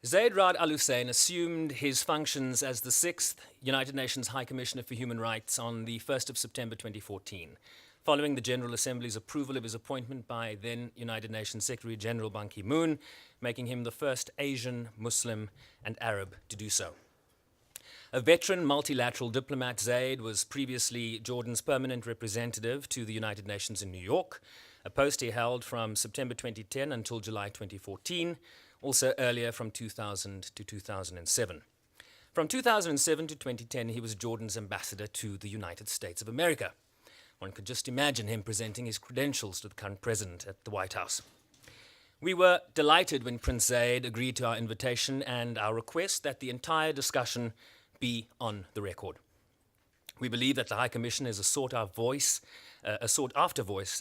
Zeid Ra'ad Al Hussein assumed his functions as the 6th United Nations High Commissioner for Human Rights on the 1st of September 2014, following the General Assembly's approval of his appointment by then United Nations Secretary General Ban Ki-moon, making him the first Asian, Muslim, and Arab to do so. A veteran multilateral diplomat, Zeid was previously Jordan's permanent representative to the United Nations in New York, a post he held from September 2010 until July 2014, also earlier from 2000 to 2007. From 2007 to 2010, he was Jordan's ambassador to the United States of America. One could just imagine him presenting his credentials to the current president at the White House. We were delighted when Prince Zeid agreed to our invitation and our request that the entire discussion be on the record. We believe that the High Commission is a sought-after voice,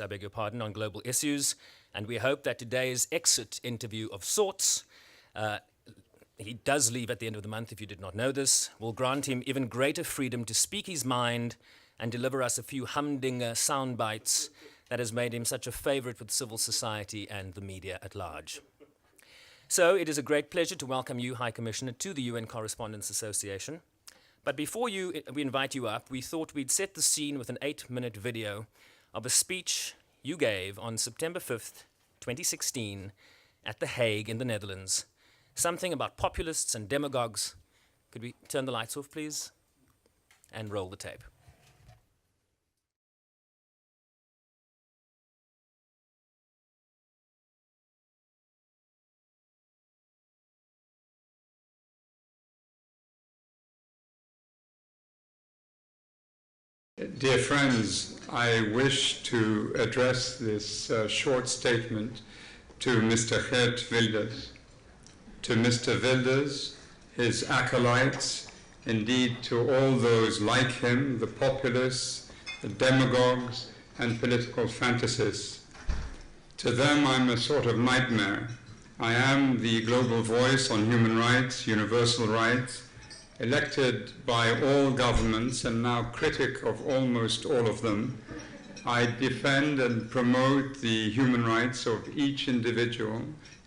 on global issues, and we hope that today's exit interview of sorts, he does leave at the end of the month if you did not know this, will grant him even greater freedom to speak his mind and deliver us a few humdinger sound bites that has made him such a favorite with civil society and the media at large. So it is a great pleasure to welcome you, High Commissioner, to the UN Correspondents Association. But before we invite you up, we thought we'd set the scene with an 8-minute video of a speech you gave on September 5th, 2016, at The Hague in the Netherlands. Something about populists and demagogues. Could we turn the lights off, please? And roll the tape. Dear friends, I wish to address this short statement to Mr. Geert Wilders. To Mr. Wilders, his acolytes, indeed to all those like him, the populists, the demagogues, and political fantasists. To them, I'm a sort of nightmare. I am the global voice on human rights, universal rights, elected by all governments and now critic of almost all of them. I defend and promote the human rights of each individual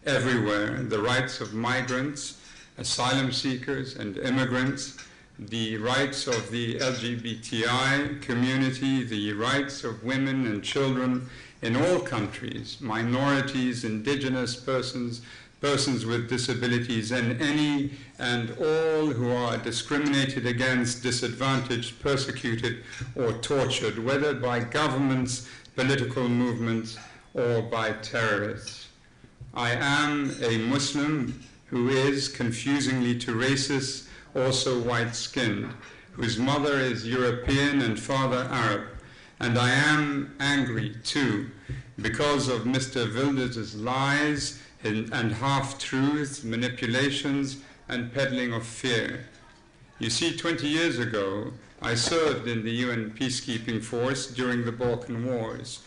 everywhere, the rights of migrants, asylum seekers, and immigrants, the rights of the LGBTI community, the rights of women and children in all countries, minorities, indigenous persons, persons with disabilities, and any and all who are discriminated against, disadvantaged, persecuted, or tortured, whether by governments, political movements, or by terrorists. I am a Muslim who is, confusingly to racists, also white-skinned, whose mother is European and father Arab. And I am angry, too, because of Mr. Wilders' lies and half-truths, manipulations, and peddling of fear. You see, 20 years ago, I served in the UN peacekeeping force during the Balkan Wars.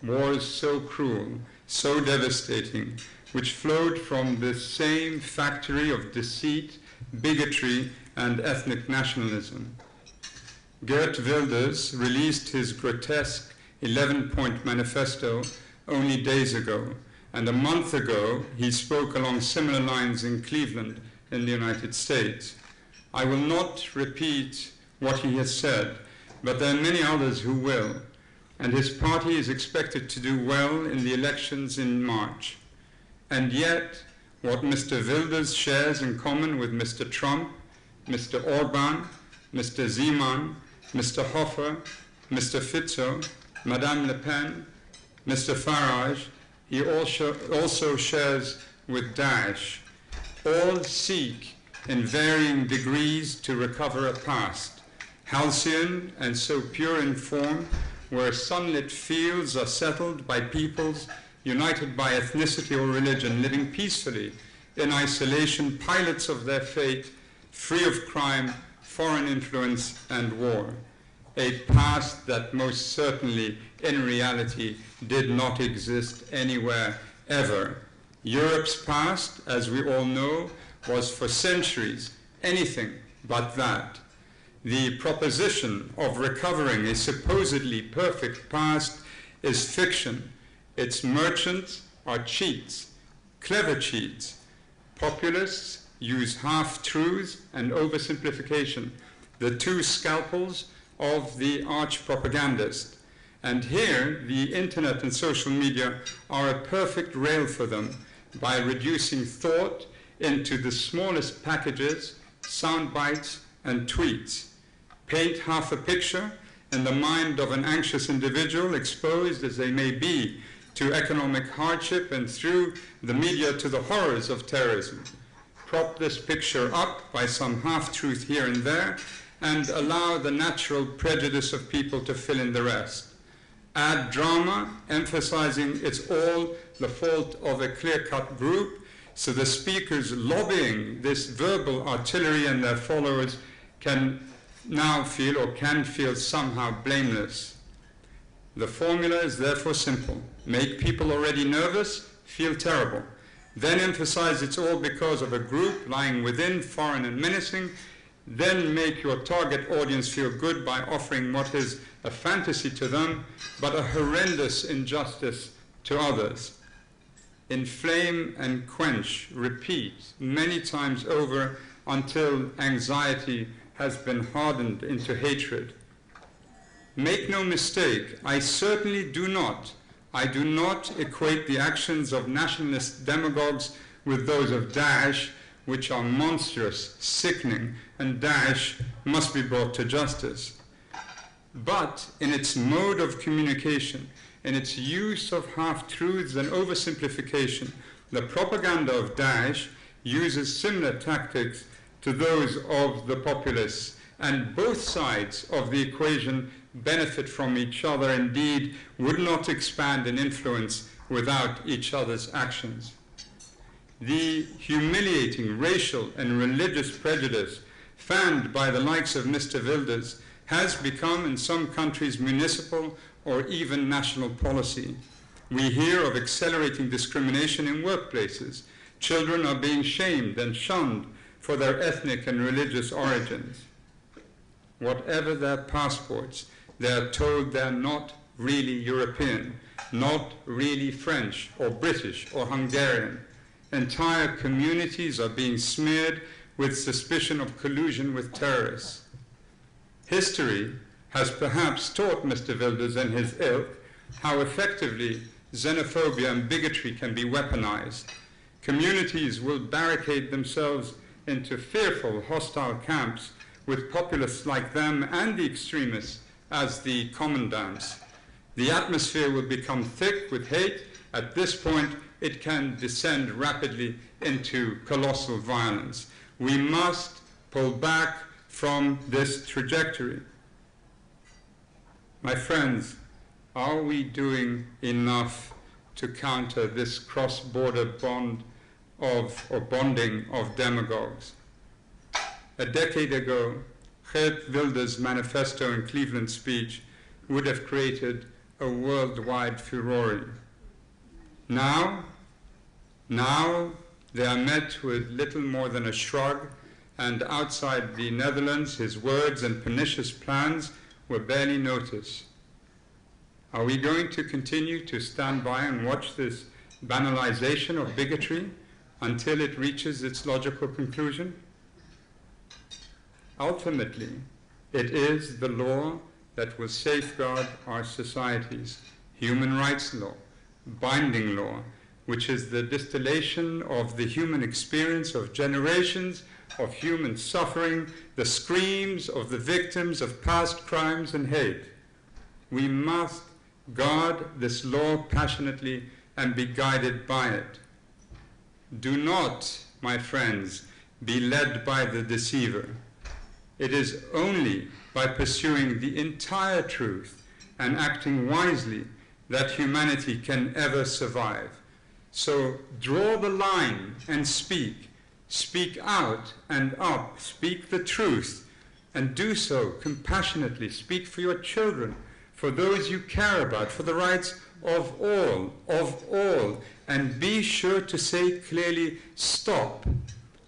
Wars so cruel, so devastating, which flowed from this same factory of deceit, bigotry, and ethnic nationalism. Geert Wilders released his grotesque 11-point manifesto only days ago, and a month ago he spoke along similar lines in Cleveland in the United States. I will not repeat what he has said, but there are many others who will, and his party is expected to do well in the elections in March. And yet, what Mr. Wilders shares in common with Mr. Trump, Mr. Orban, Mr. Zeman, Mr. Hofer, Mr. Fizzo, Madame Le Pen, Mr. Farage, he also shares with Daesh. All seek in varying degrees to recover a past, halcyon and so pure in form, where sunlit fields are settled by peoples united by ethnicity or religion, living peacefully in isolation, pilots of their fate, free of crime, foreign influence, and war. A past that most certainly, in reality, did not exist anywhere ever. Europe's past, as we all know, was for centuries anything but that. The proposition of recovering a supposedly perfect past is fiction. Its merchants are cheats, clever cheats, Populists use half-truths and oversimplification, the two scalpels of the arch-propagandist. And here, the internet and social media are a perfect rail for them by reducing thought into the smallest packages, sound bites, and tweets. Paint half a picture in the mind of an anxious individual, exposed as they may be to economic hardship and through the media to the horrors of terrorism. Prop this picture up by some half-truth here and there, and allow the natural prejudice of people to fill in the rest. Add drama, emphasizing it's all the fault of a clear-cut group, so the speakers lobbying this verbal artillery and their followers can now feel or can feel somehow blameless. The formula is therefore simple. Make people already nervous feel terrible. Then emphasize it's all because of a group lying within, foreign and menacing. Then make your target audience feel good by offering what is a fantasy to them, but a horrendous injustice to others. Inflame and quench, repeat many times over until anxiety has been hardened into hatred. Make no mistake, I do not equate the actions of nationalist demagogues with those of Daesh, which are monstrous, sickening, and Daesh must be brought to justice. But in its mode of communication, in its use of half-truths and oversimplification, the propaganda of Daesh uses similar tactics to those of the populists, and both sides of the equation benefit from each other, indeed would not expand in influence without each other's actions. The humiliating racial and religious prejudice fanned by the likes of Mr. Wilders has become in some countries municipal or even national policy. We hear of accelerating discrimination in workplaces. Children are being shamed and shunned for their ethnic and religious origins. Whatever their passports, they are told they're not really European, not really French or British or Hungarian. Entire communities are being smeared with suspicion of collusion with terrorists. History has perhaps taught Mr. Wilders and his ilk how effectively xenophobia and bigotry can be weaponized. Communities will barricade themselves into fearful, hostile camps with populists like them and the extremists as the commandants. The atmosphere will become thick with hate. At this point, it can descend rapidly into colossal violence. We must pull back from this trajectory. My friends, are we doing enough to counter this cross-border bonding of demagogues? A decade ago, Geert Wilders' manifesto and Cleveland speech would have created a worldwide furore. Now they are met with little more than a shrug, and outside the Netherlands, his words and pernicious plans were barely noticed. Are we going to continue to stand by and watch this banalization of bigotry until it reaches its logical conclusion? Ultimately, it is the law that will safeguard our societies, human rights law, binding law, which is the distillation of the human experience of generations of human suffering, the screams of the victims of past crimes and hate. We must guard this law passionately and be guided by it. Do not, my friends, be led by the deceiver. It is only by pursuing the entire truth and acting wisely that humanity can ever survive. So draw the line and speak. Speak out and up. Speak the truth, and do so compassionately. Speak for your children, for those you care about, for the rights of all, and be sure to say clearly, stop.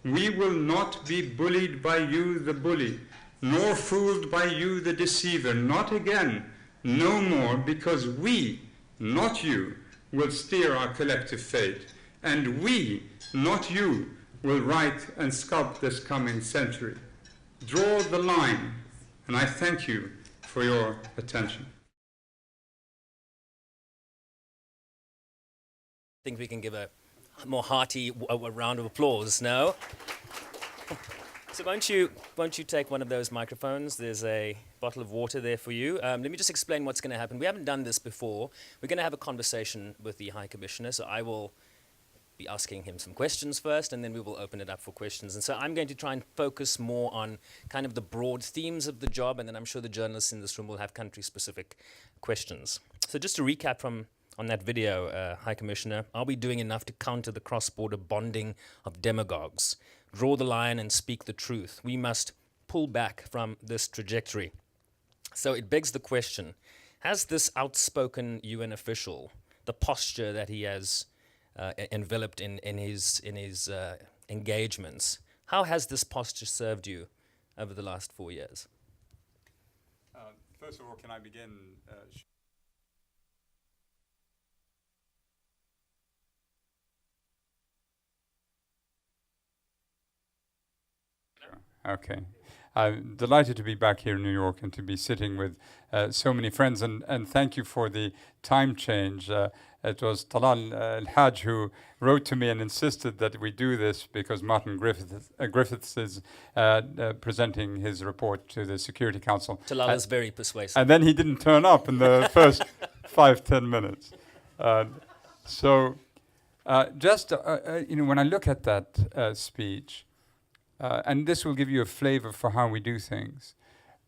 We will not be bullied by you, the bully, nor fooled by you, the deceiver, not again, no more, because we, not you, will steer our collective fate, and we, not you, will write and sculpt this coming century. Draw the line, and I thank you for your attention. I think we can give a more hearty round of applause now. So won't you take one of those microphones? There's a bottle of water there for you. Let me just explain what's going to happen. We haven't done this before. We're going to have a conversation with the High Commissioner, so I will be asking him some questions first, and then we will open it up for questions. And so I'm going to try and focus more on kind of the broad themes of the job, and then I'm sure the journalists in this room will have country-specific questions. So just to recap on that video, High Commissioner, are we doing enough to counter the cross-border bonding of demagogues? Draw the line and speak the truth. We must pull back from this trajectory. So it begs the question, has this outspoken UN official, the posture that he has enveloped in his engagements, how has this posture served you over the last 4 years? First of all, can I begin? Okay. I'm delighted to be back here in New York and to be sitting with so many friends. And thank you for the time change. It was Talal Al-Hajj who wrote to me and insisted that we do this because Martin Griffiths is presenting his report to the Security Council. Talal is very persuasive. And then he didn't turn up in the first 5-10 minutes. When I look at that speech, and this will give you a flavor for how we do things.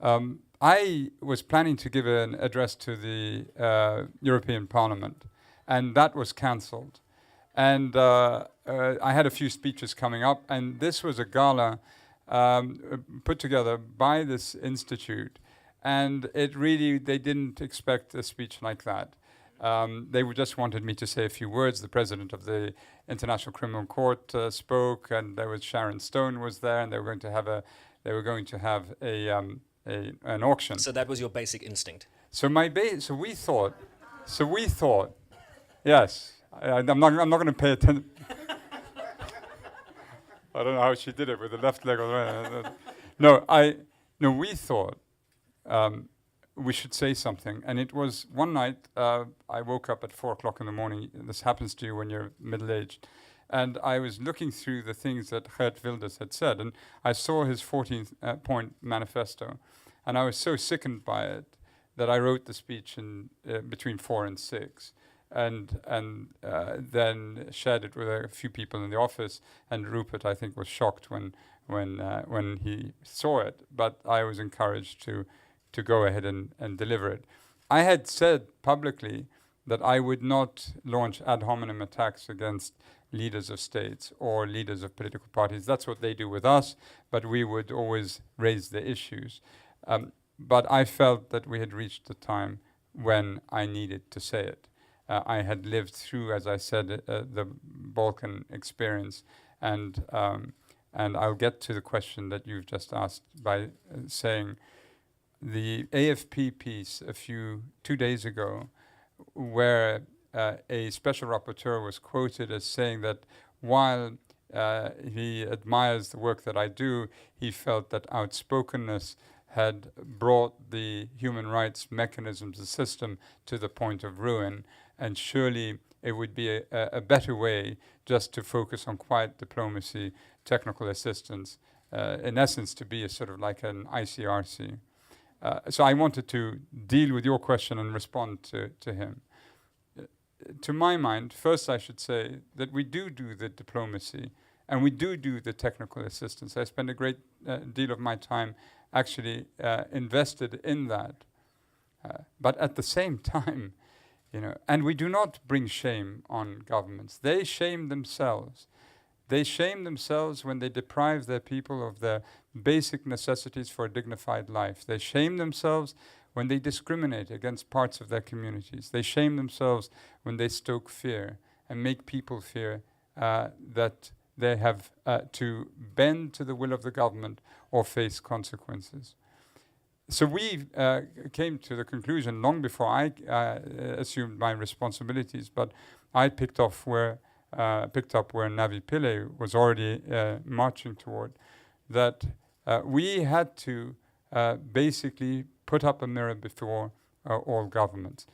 I was planning to give an address to the European Parliament, and that was cancelled. And I had a few speeches coming up, and this was a gala put together by this institute, and they didn't expect a speech like that. They just wanted me to say a few words. The president of the International Criminal Court spoke, and there was Sharon Stone was there, and they were going to have an auction. So that was your basic instinct. So we thought, yes. I'm not going to pay attention. I don't know how she did it with the left leg. We thought. We should say something. And it was one night, I woke up at 4 o'clock in the morning. This happens to you when you're middle-aged. And I was looking through the things that Geert Wilders had said. And I saw his 14-point manifesto. And I was so sickened by it that I wrote the speech in between 4 and 6. And then shared it with a few people in the office. And Rupert, I think, was shocked when he saw it. But I was encouraged to go ahead and deliver it. I had said publicly that I would not launch ad hominem attacks against leaders of states or leaders of political parties. That's what they do with us, but we would always raise the issues. But I felt that we had reached the time when I needed to say it. I had lived through, as I said, the Balkan experience, and I'll get to the question that you've just asked by saying, the AFP piece 2 days ago, where a special rapporteur was quoted as saying that while he admires the work that I do, he felt that outspokenness had brought the human rights mechanisms, the system, to the point of ruin, and surely it would be a better way just to focus on quiet diplomacy, technical assistance, in essence to be a sort of like an ICRC. So I wanted to deal with your question and respond to him. To my mind, first I should say that we do the diplomacy and we do the technical assistance. I spend a great deal of my time actually invested in that. But at the same time, and we do not bring shame on governments. They shame themselves. They shame themselves when they deprive their people of their basic necessities for a dignified life. They shame themselves when they discriminate against parts of their communities. They shame themselves when they stoke fear and make people fear that they have to bend to the will of the government or face consequences. So we came to the conclusion long before I assumed my responsibilities, but I picked off where picked up where Navi Pillay was already marching toward, that we had to basically put up a mirror before all governments.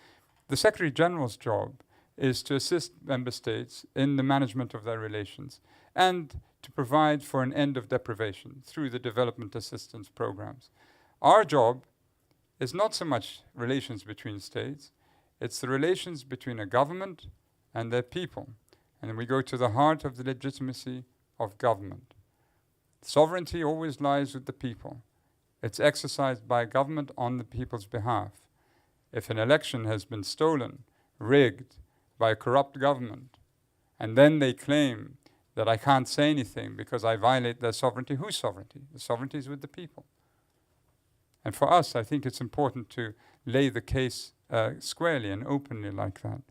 The Secretary General's job is to assist member states in the management of their relations and to provide for an end of deprivation through the development assistance programs. Our job is not so much relations between states, it's the relations between a government and their people. And then we go to the heart of the legitimacy of government. Sovereignty always lies with the people. It's exercised by government on the people's behalf. If an election has been stolen, rigged by a corrupt government, and then they claim that I can't say anything because I violate their sovereignty, whose sovereignty? The sovereignty is with the people. And for us, I think it's important to lay the case squarely and openly like that.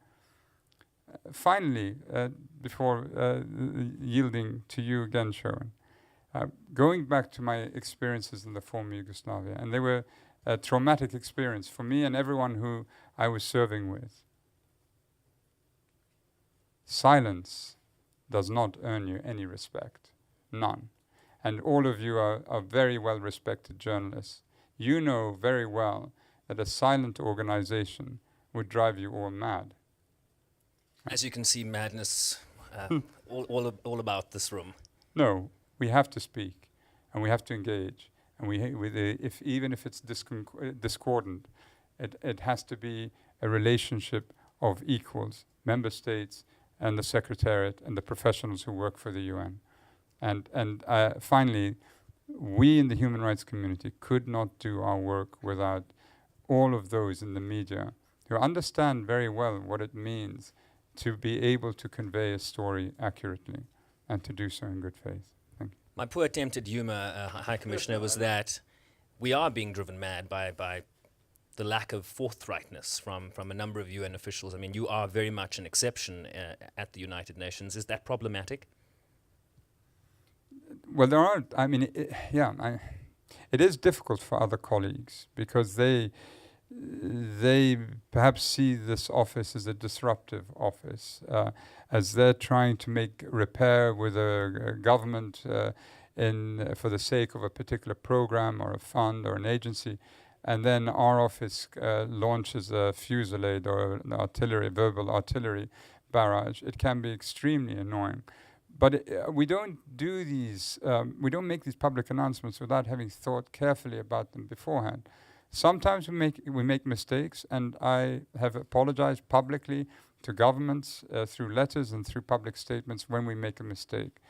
Finally, before yielding to you again, Sherwin, going back to my experiences in the former Yugoslavia, and they were a traumatic experience for me and everyone who I was serving with. Silence does not earn you any respect, none. And all of you are very well-respected journalists. You know very well that a silent organization would drive you all mad. As you can see, madness all about this room. No, we have to speak, and we have to engage, and even if it's discordant, it has to be a relationship of equals, member states and the Secretariat and the professionals who work for the UN. And finally, we in the human rights community could not do our work without all of those in the media who understand very well what it means to be able to convey a story accurately and to do so in good faith. Thank you. My poor attempt at humor, High Commissioner, was that we are being driven mad by the lack of forthrightness from a number of UN officials. I mean, you are very much an exception at the United Nations. Is that problematic? Well, there are, I mean, it is difficult for other colleagues because they perhaps see this office as a disruptive office, as they're trying to make repair with a government for the sake of a particular program or a fund or an agency. And then our office launches a fusillade or an verbal artillery barrage. It can be extremely annoying. But we don't do these, we don't make these public announcements without having thought carefully about them beforehand. Sometimes we make mistakes, and I have apologized publicly to governments through letters and through public statements when we make a mistake.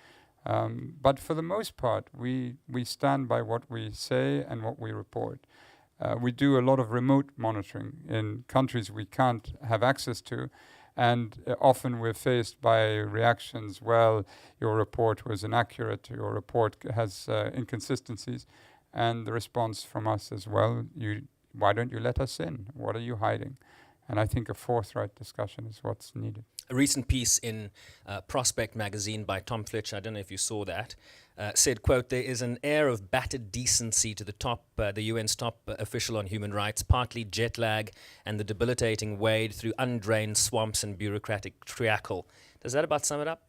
But for the most part, we stand by what we say and what we report. We do a lot of remote monitoring in countries we can't have access to, and often we're faced by reactions, well, your report was inaccurate, your report has inconsistencies, and the response from us is, well, why don't you let us in? What are you hiding? And I think a forthright discussion is what's needed. A recent piece in Prospect magazine by Tom Fletcher, I don't know if you saw that, said, quote, there is an air of battered decency to the UN's top official on human rights, partly jet lag and the debilitating wade through undrained swamps and bureaucratic triacle. Does that about sum it up?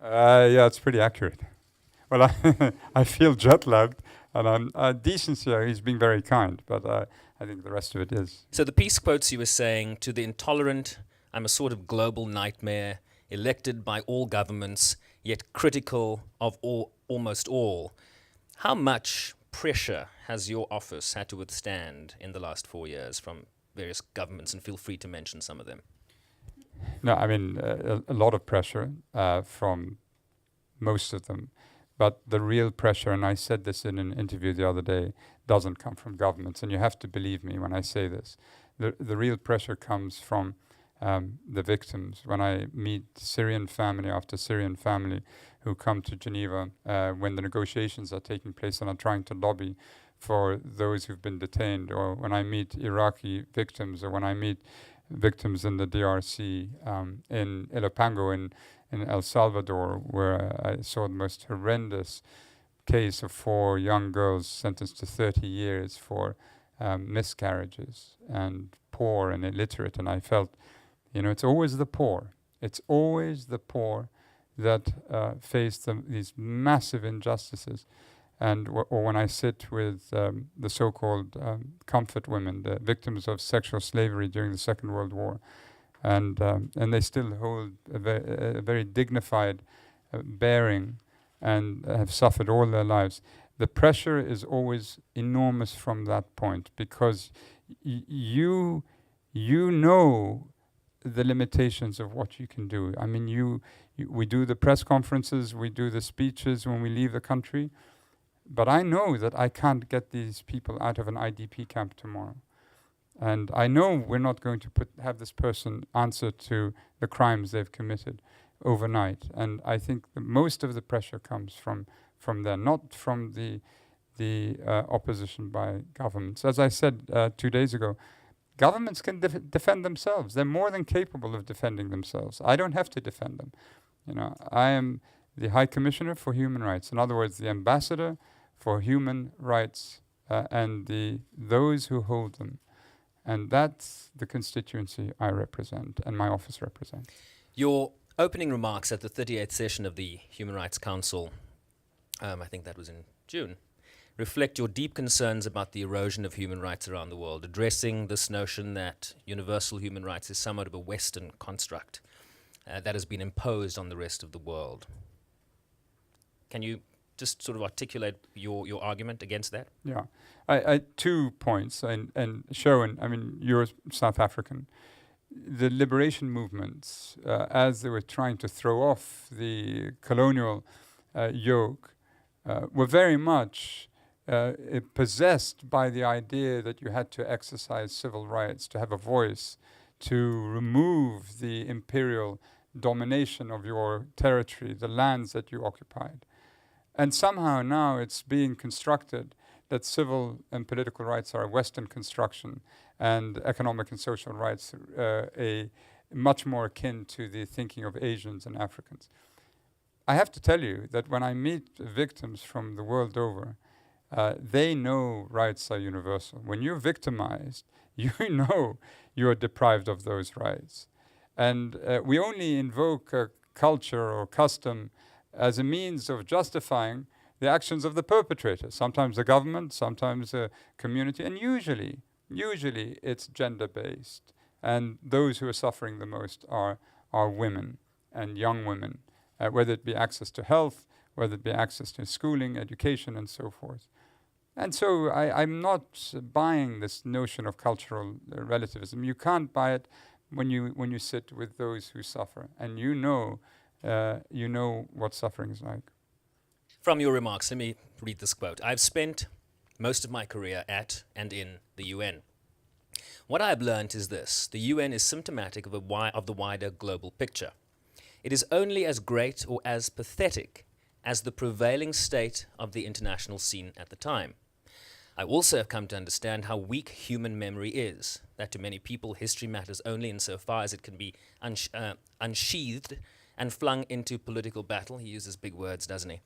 Yeah, it's pretty accurate. Well, I feel jet lagged, and decency, he's being very kind, but I think the rest of it is. So the piece quotes you as saying, to the intolerant, I'm a sort of global nightmare, elected by all governments, yet critical of almost all. How much pressure has your office had to withstand in the last 4 years from various governments, and feel free to mention some of them? No, I mean, a lot of pressure from most of them. But the real pressure, and I said this in an interview the other day, doesn't come from governments. And you have to believe me when I say this. The real pressure comes from the victims. When I meet Syrian family after Syrian family who come to Geneva when the negotiations are taking place and are trying to lobby for those who've been detained, or when I meet Iraqi victims, or when I meet victims in the DRC, in Ilopango, in El Salvador, where I saw the most horrendous case of 4 young girls sentenced to 30 years for miscarriages, and poor and illiterate. And I felt, it's always the poor. It's always the poor that face these massive injustices. And or when I sit with the so-called comfort women, the victims of sexual slavery during the Second World War, and they still hold a very dignified bearing and have suffered all their lives. The pressure is always enormous from that point, because you know the limitations of what you can do. I mean, we do the press conferences, we do the speeches when we leave the country, but I know that I can't get these people out of an IDP camp tomorrow. And I know we're not going to have this person answer to the crimes they've committed overnight. And I think most of the pressure comes from there, not from the opposition by governments. As I said 2 days ago, governments can defend themselves. They're more than capable of defending themselves. I don't have to defend them. You know, I am the High Commissioner for Human Rights. In other words, the ambassador for human rights and those who hold them. And that's the constituency I represent and my office represents. Your opening remarks at the 38th session of the Human Rights Council, I think that was in June, reflect your deep concerns about the erosion of human rights around the world, addressing this notion that universal human rights is somewhat of a Western construct that has been imposed on the rest of the world. Can you just sort of articulate your argument against that? Yeah. I 2 points. And Sherwin, I mean, you're South African. The liberation movements, as they were trying to throw off the colonial yoke, were very much possessed by the idea that you had to exercise civil rights, to have a voice, to remove the imperial domination of your territory, the lands that you occupied. And somehow now it's being constructed that civil and political rights are a Western construction and economic and social rights a much more akin to the thinking of Asians and Africans. I have to tell you that when I meet victims from the world over, they know rights are universal. When you're victimized, you know you're deprived of those rights. And we only invoke a culture or custom as a means of justifying the actions of the perpetrator. Sometimes the government, sometimes a community, and usually it's gender-based. And those who are suffering the most are women and young women, whether it be access to health, whether it be access to schooling, education, and so forth. And so I'm not buying this notion of cultural relativism. You can't buy it when you sit with those who suffer, and you know what suffering is like. From your remarks, let me read this quote. I've spent most of my career at and in the UN. What I've learned is this: the UN is symptomatic of the wider global picture. It is only as great or as pathetic as the prevailing state of the international scene at the time. I also have come to understand how weak human memory is, that to many people history matters only insofar as it can be unsheathed and flung into political battle. He uses big words, doesn't he?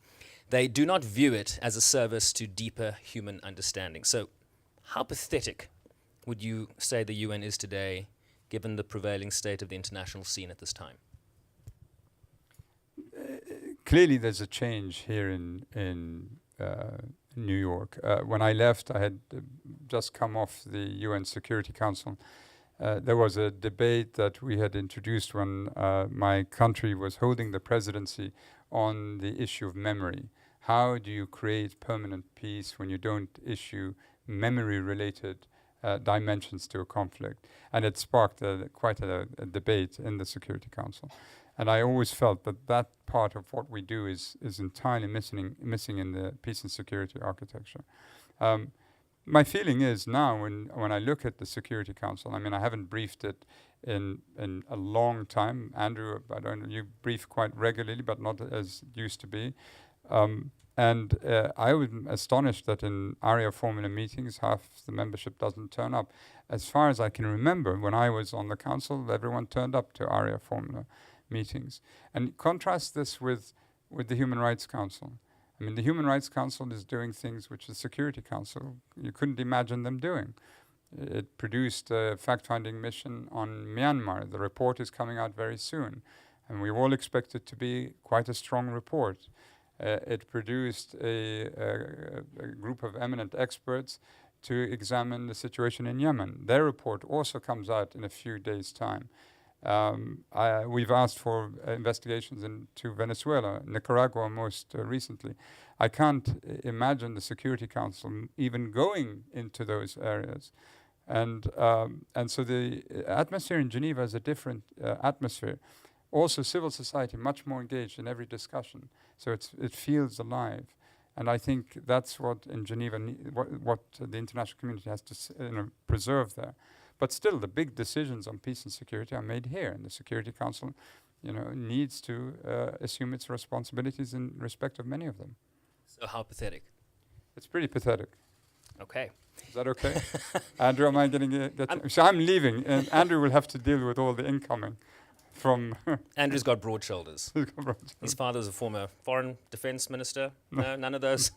They do not view it as a service to deeper human understanding. So how pathetic would you say the UN is today, given the prevailing state of the international scene at this time? Clearly there's a change here in New York. When I left, I had just come off the UN Security Council. There was a debate that we had introduced when my country was holding the presidency on the issue of memory. How do you create permanent peace when you don't issue memory-related dimensions to a conflict? And it sparked quite a debate in the Security Council. And I always felt that part of what we do is entirely missing in the peace and security architecture. My feeling is now, when I look at the Security Council, I mean, I haven't briefed it in a long time. Andrew, I don't know, you brief quite regularly, but not as it used to be. And I was astonished that in ARIA formula meetings, half the membership doesn't turn up. As far as I can remember, when I was on the council, everyone turned up to ARIA formula meetings. And contrast this with the Human Rights Council. I mean, the Human Rights Council is doing things which the Security Council, you couldn't imagine them doing. It produced a fact-finding mission on Myanmar. The report is coming out very soon. And we all expect it to be quite a strong report. It produced a group of eminent experts to examine the situation in Yemen. Their report also comes out in a few days' time. We've asked for investigations into Venezuela, Nicaragua most recently. I can't imagine the Security Council even going into those areas. And so the atmosphere in Geneva is a different atmosphere. Also, civil society much more engaged in every discussion, so it feels alive. And I think that's what in Geneva, what the international community has to preserve there. But still, the big decisions on peace and security are made here, and the Security Council, needs to assume its responsibilities in respect of many of them. So how pathetic. It's pretty pathetic. Okay. Is that okay? Andrew, am I getting so I'm leaving, and Andrew will have to deal with all the incoming from... Andrew's got broad shoulders. His father was a former foreign defense minister. No, none of those.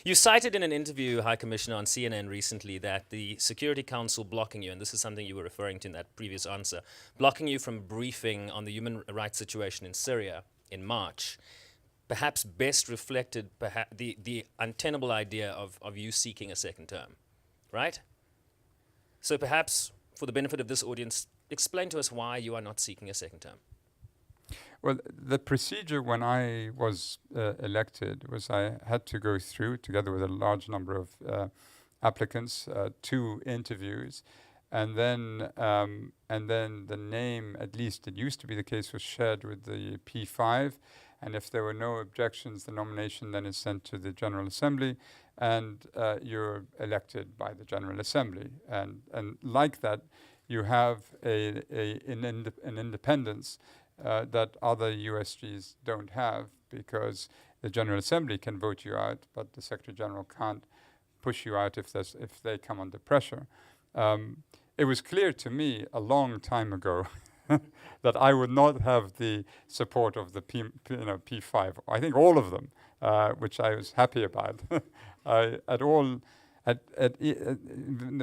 You cited in an interview, High Commissioner, on CNN recently that the Security Council blocking you, and this is something you were referring to in that previous answer, blocking you from briefing on the human rights situation in Syria in March, perhaps best reflected the untenable idea of you seeking a second term, right? So perhaps, for the benefit of this audience, explain to us why you are not seeking a second term. Well, the procedure when I was elected was I had to go through, together with a large number of applicants, 2 interviews, and then the name, at least it used to be the case, was shared with the P5, and if there were no objections, the nomination then is sent to the General Assembly, and you're elected by the General Assembly, and like that, you have an independence that other USGs don't have, because the General Assembly can vote you out, but the Secretary General can't push you out if they come under pressure. It was clear to me a long time ago that I would not have the support of the P5. I think all of them, which I was happy about. The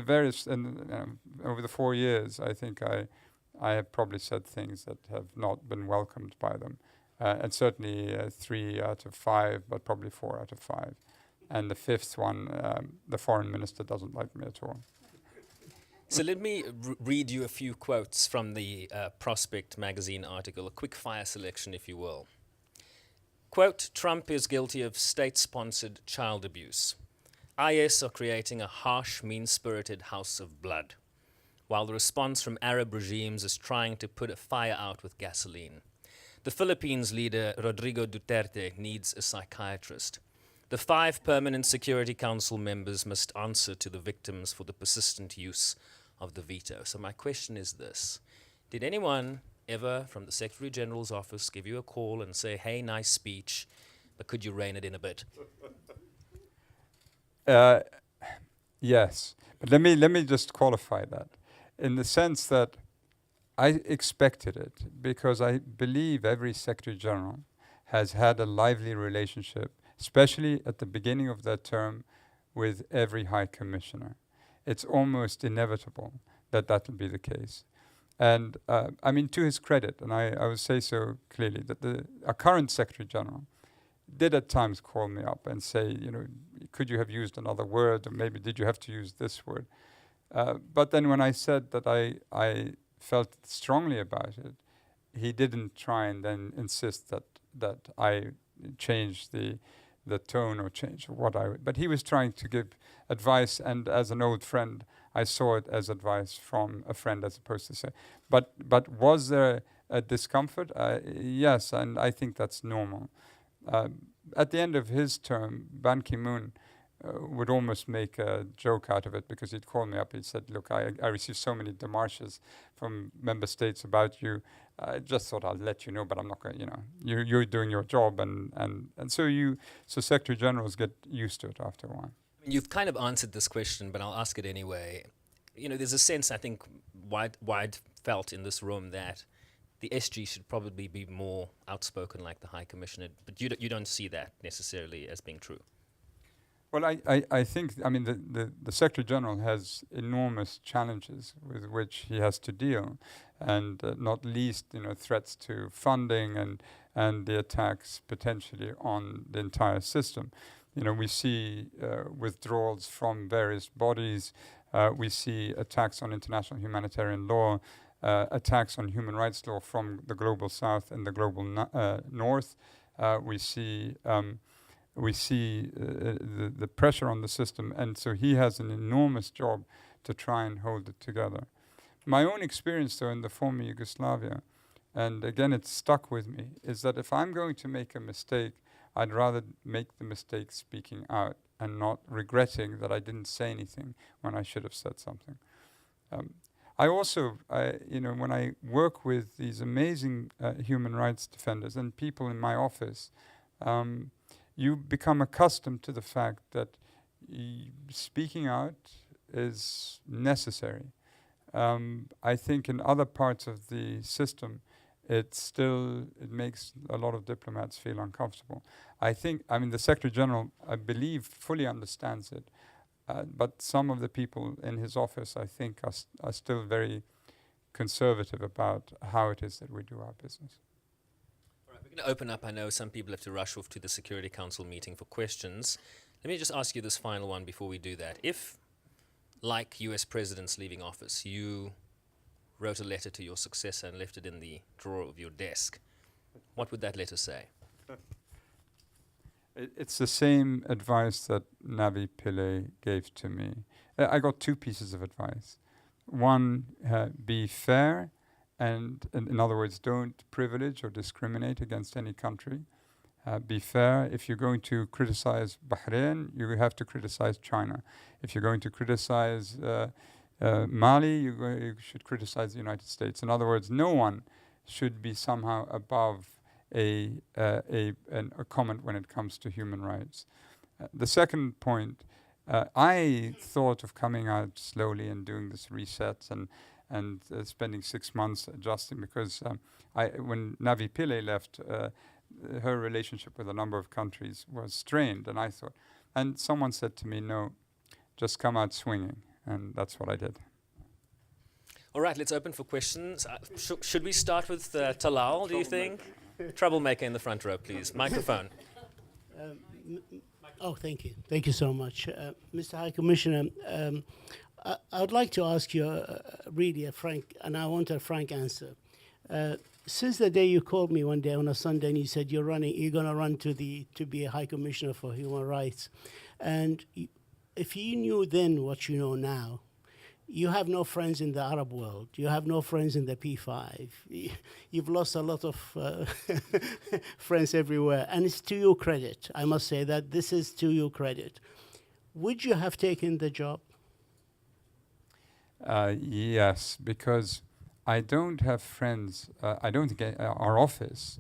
various over the 4 years, I think I have probably said things that have not been welcomed by them, and certainly 3 out of 5, but probably 4 out of 5, and the 5th one, the foreign minister doesn't like me at all. So let me read you a few quotes from the Prospect magazine article, a quick fire selection, if you will. Quote, "Trump is guilty of state-sponsored child abuse. IS are creating a harsh, mean-spirited house of blood, while the response from Arab regimes is trying to put a fire out with gasoline. The Philippines leader, Rodrigo Duterte, needs a psychiatrist. The 5 permanent Security Council members must answer to the victims for the persistent use of the veto." So my question is this. Did anyone ever from the Secretary General's office give you a call and say, "Hey, nice speech, but could you rein it in a bit"? Yes, but let me just qualify that, in the sense that I expected it, because I believe every Secretary General has had a lively relationship, especially at the beginning of their term, with every High Commissioner. It's almost inevitable that will be the case. And to his credit, and I would say so clearly, that our current Secretary General did at times call me up and say, could you have used another word, or maybe did you have to use this word? But then when I said that I felt strongly about it, he didn't try and then insist that I change the tone or change what I would. But he was trying to give advice, and as an old friend, I saw it as advice from a friend as opposed to say. But was there a discomfort? Yes, and I think that's normal. At the end of his term, Ban Ki-moon would almost make a joke out of it, because he'd call me up. He said, "Look, I received so many demarches from member states about you. I just thought I'll let you know, but I'm not going to, you're doing your job." And so Secretary Generals get used to it after a while. You've kind of answered this question, but I'll ask it anyway. There's a sense, I think, wide felt in this room that the SG should probably be more outspoken like the High Commissioner, but you don't see that necessarily as being true. Well, I think, I mean, the Secretary General has enormous challenges with which he has to deal, and not least, threats to funding and the attacks potentially on the entire system. We see withdrawals from various bodies. We see attacks on international humanitarian law, attacks on human rights law from the global south and the global north. We see the pressure on the system, and so he has an enormous job to try and hold it together. My own experience, though, in the former Yugoslavia, and again it stuck with me, is that if I'm going to make a mistake, I'd rather make the mistake speaking out and not regretting that I didn't say anything when I should have said something. I also, when I work with these amazing human rights defenders and people in my office, you become accustomed to the fact that speaking out is necessary. I think in other parts of the system, it makes a lot of diplomats feel uncomfortable. The Secretary General, I believe, fully understands it. But some of the people in his office, I think, are still very conservative about how it is that we do our business. All right, we're going to open up. I know some people have to rush off to the Security Council meeting for questions. Let me just ask you this final one before we do that. If, like US presidents leaving office, you wrote a letter to your successor and left it in the drawer of your desk, what would that letter say? It's the same advice that Navi Pillay gave to me. I got two pieces of advice. One, be fair, and in other words, don't privilege or discriminate against any country. Be fair. If you're going to criticize Bahrain, you have to criticize China. If you're going to criticize Mali, you should criticize the United States. In other words, no one should be somehow above a comment when it comes to human rights. The second point, I thought of coming out slowly and doing this reset and spending 6 months adjusting, because when Navi Pillay left, her relationship with a number of countries was strained, and someone said to me, no, just come out swinging, and that's what I did. All right, let's open for questions. Should we start with Talal, do you think? Troublemaker in the front row, please. Microphone. Thank you. Thank you so much. Mr. High Commissioner, I would like to ask you really a frank, and I want a frank answer. Since the day you called me one day on a Sunday and you said you're going to run to be a High Commissioner for Human Rights, and if you knew then what you know now, you have no friends in the Arab world. You have no friends in the P5. You've lost a lot of friends everywhere. And it's to your credit. I must say that this is to your credit. Would you have taken the job? Yes, because I don't have friends. I don't think our office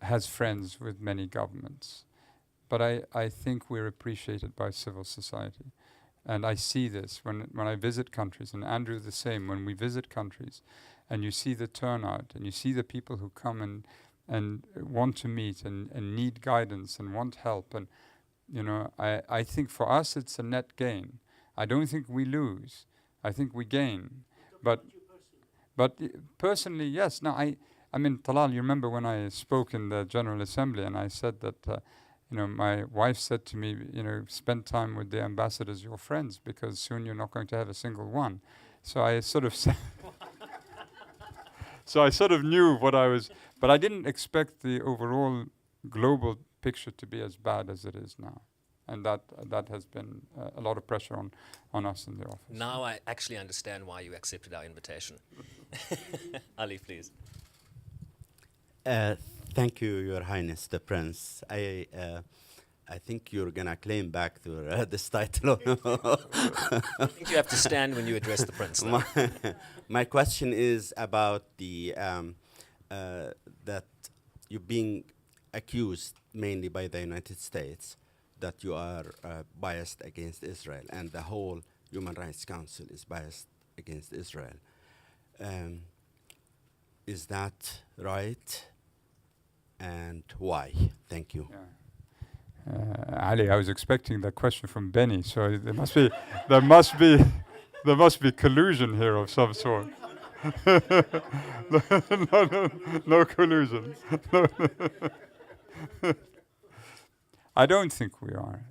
has friends with many governments. But I think we're appreciated by civil society. And I see this when I visit countries, and Andrew the same, when we visit countries, and you see the turnout, and you see the people who come and want to meet and need guidance and want help. And, I think for us it's a net gain. I don't think we lose. I think we gain. But personally, yes. Now, Talal, you remember when I spoke in the General Assembly and I said that my wife said to me, spend time with the ambassadors, your friends, because soon you're not going to have a single one. So I sort of knew what I was, but I didn't expect the overall global picture to be as bad as it is now. And that has been a lot of pressure on us in the office. Now I actually understand why you accepted our invitation. Ali, please. Thank you, Your Highness, the Prince. I think you're gonna claim back this title. I think you have to stand when you address the Prince. My question is about the that you're being accused mainly by the United States that you are biased against Israel, and the whole Human Rights Council is biased against Israel. Is that right? And why? Thank you. Ali, I was expecting that question from Benny, so there must be collusion here of some sort. No collusion. I don't think we are.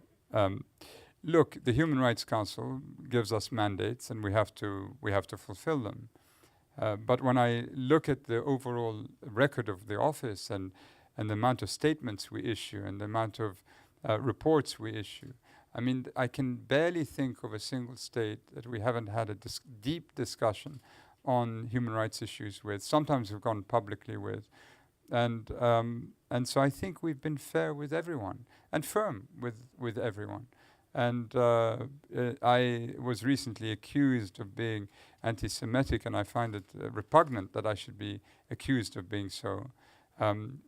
Look, the Human Rights Council gives us mandates, and we have to fulfill them. But when I look at the overall record of the office and the amount of statements we issue and the amount of reports we issue, I mean, I can barely think of a single state that we haven't had a deep discussion on human rights issues with. Sometimes we've gone publicly with. And so I think we've been fair with everyone and firm with everyone. And I was recently accused of being anti-Semitic, and I find it repugnant that I should be accused of being so.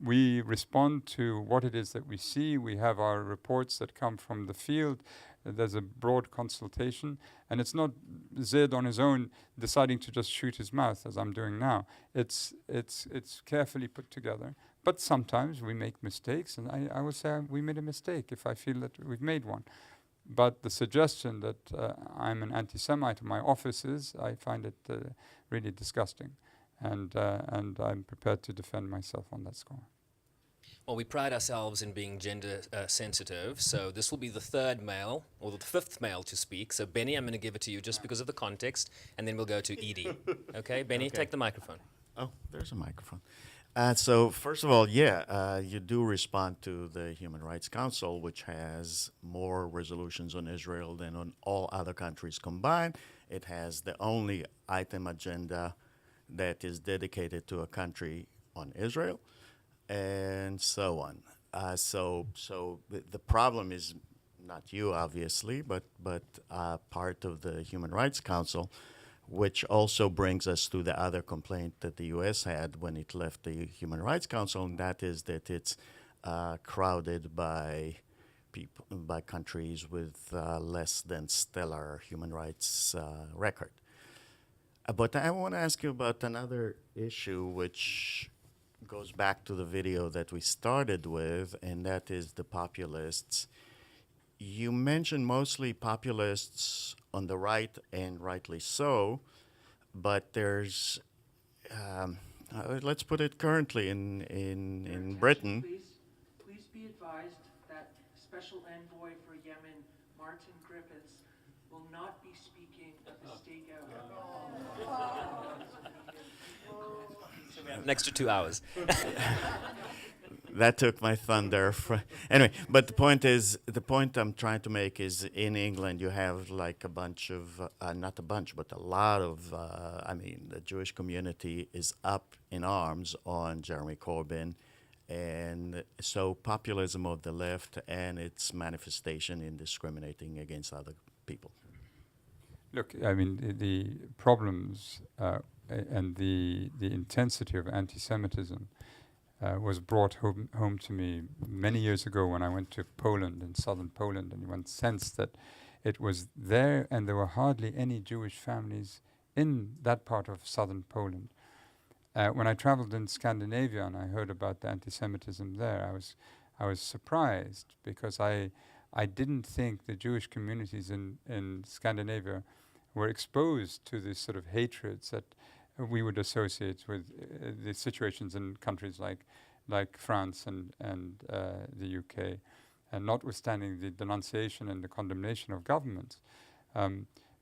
We respond to what it is that we see. We have our reports that come from the field. There's a broad consultation, and it's not Zeid on his own deciding to just shoot his mouth as I'm doing now. It's carefully put together. But sometimes we make mistakes, and I would say we made a mistake if I feel that we've made one. But the suggestion that I'm an anti-Semite in my office is, I find it really disgusting. And I'm prepared to defend myself on that score. Well, we pride ourselves in being gender sensitive, so this will be the third male, or the fifth male to speak. So, Benny, I'm going to give it to you just because of the context, and then we'll go to Edie. Okay, Benny, take the microphone. Oh, there's a microphone. So, first of all, you do respond to the Human Rights Council, which has more resolutions on Israel than on all other countries combined. It has the only item agenda that is dedicated to a country on Israel, and so on. So the problem is not you, obviously, but part of the Human Rights Council, which also brings us to the other complaint that the U.S. had when it left the Human Rights Council, and that is that it's crowded by people, by countries with less than stellar human rights record. But I want to ask you about another issue which goes back to the video that we started with, and that is the populists. You mentioned mostly populists on the right, and rightly so, but there's, let's put it currently in Britain. Please be advised that Special Envoy for Yemen, Martin Griffiths, will not be speaking at the stakeout. An extra 2 hours. That took my thunder. Anyway, but the point I'm trying to make is in England you have like a bunch of, not a bunch, but a lot of, the Jewish community is up in arms on Jeremy Corbyn. And so populism of the left and its manifestation in discriminating against other people. Look, I mean, the problems and the intensity of anti-Semitism was brought home to me many years ago when I went to Poland, in southern Poland, and one sensed that it was there, and there were hardly any Jewish families in that part of southern Poland. When I traveled in Scandinavia and I heard about the anti-Semitism there, I was surprised because I didn't think the Jewish communities in Scandinavia were exposed to this sort of hatreds that we would associate with the situations in countries like France and the UK, and notwithstanding the denunciation and the condemnation of governments.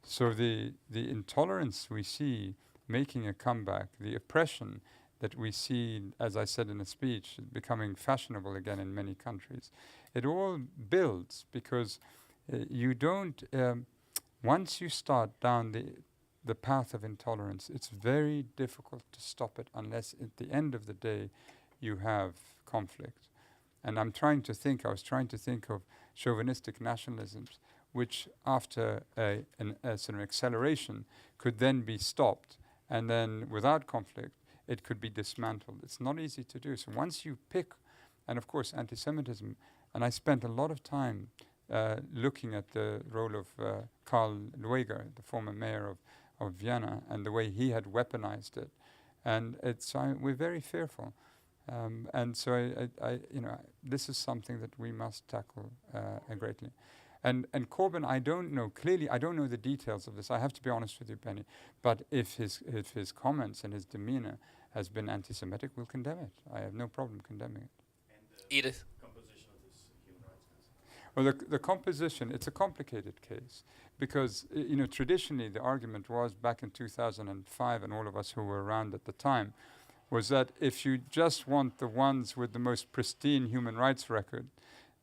So the intolerance we see making a comeback, the oppression that we see, as I said in a speech, becoming fashionable again in many countries, it all builds because you don't, once you start down the path of intolerance, it's very difficult to stop it unless at the end of the day you have conflict. And I was trying to think of chauvinistic nationalisms, which after a sort of acceleration could then be stopped, and then without conflict it could be dismantled. It's not easy to do. So once you pick, and of course anti-Semitism, and I spent a lot of time looking at the role of Karl Lueger, the former mayor of Vienna, and the way he had weaponized it. And we're very fearful. And so this is something that we must tackle greatly. And Corbyn, I don't know, clearly I don't know the details of this. I have to be honest with you, Penny. But if his comments and his demeanor has been anti-Semitic, we'll condemn it. I have no problem condemning it. Edith. Composition of this Human Rights Council. Well, the composition, it's a complicated case because, traditionally the argument was back in 2005, and all of us who were around at the time, was that if you just want the ones with the most pristine human rights record,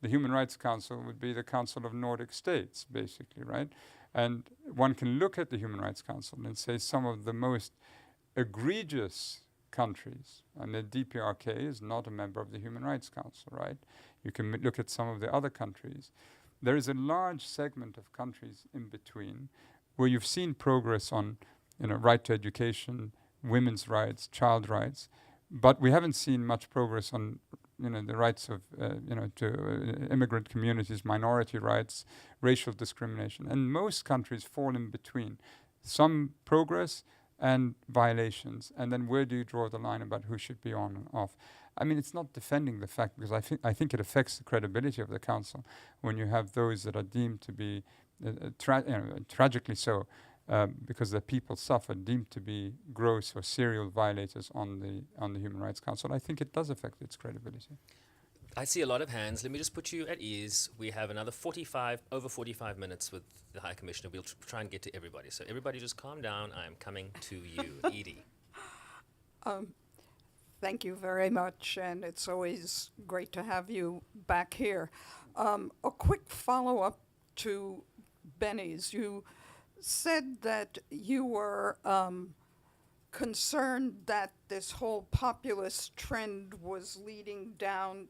the Human Rights Council would be the Council of Nordic States, basically, right? And one can look at the Human Rights Council and say some of the most egregious countries, and the DPRK is not a member of the Human Rights Council, right? You can look at some of the other countries. There is a large segment of countries in between where you've seen progress on, right to education, women's rights, child rights, but we haven't seen much progress on the rights of immigrant communities, minority rights, racial discrimination, and most countries fall in between. Some progress and violations, and then where do you draw the line about who should be on and off? I mean, it's not defending the fact, because I think it affects the credibility of the council when you have those that are deemed to be tragically so, because the people suffer, deemed to be gross or serial violators on the Human Rights Council. I think it does affect its credibility. I see a lot of hands. Let me just put you at ease. We have another over 45 minutes with the High Commissioner. We'll try and get to everybody. So everybody just calm down. I am coming to you. Edie. Thank you very much, and it's always great to have you back here. A quick follow-up to Benny's. You said that you were concerned that this whole populist trend was leading down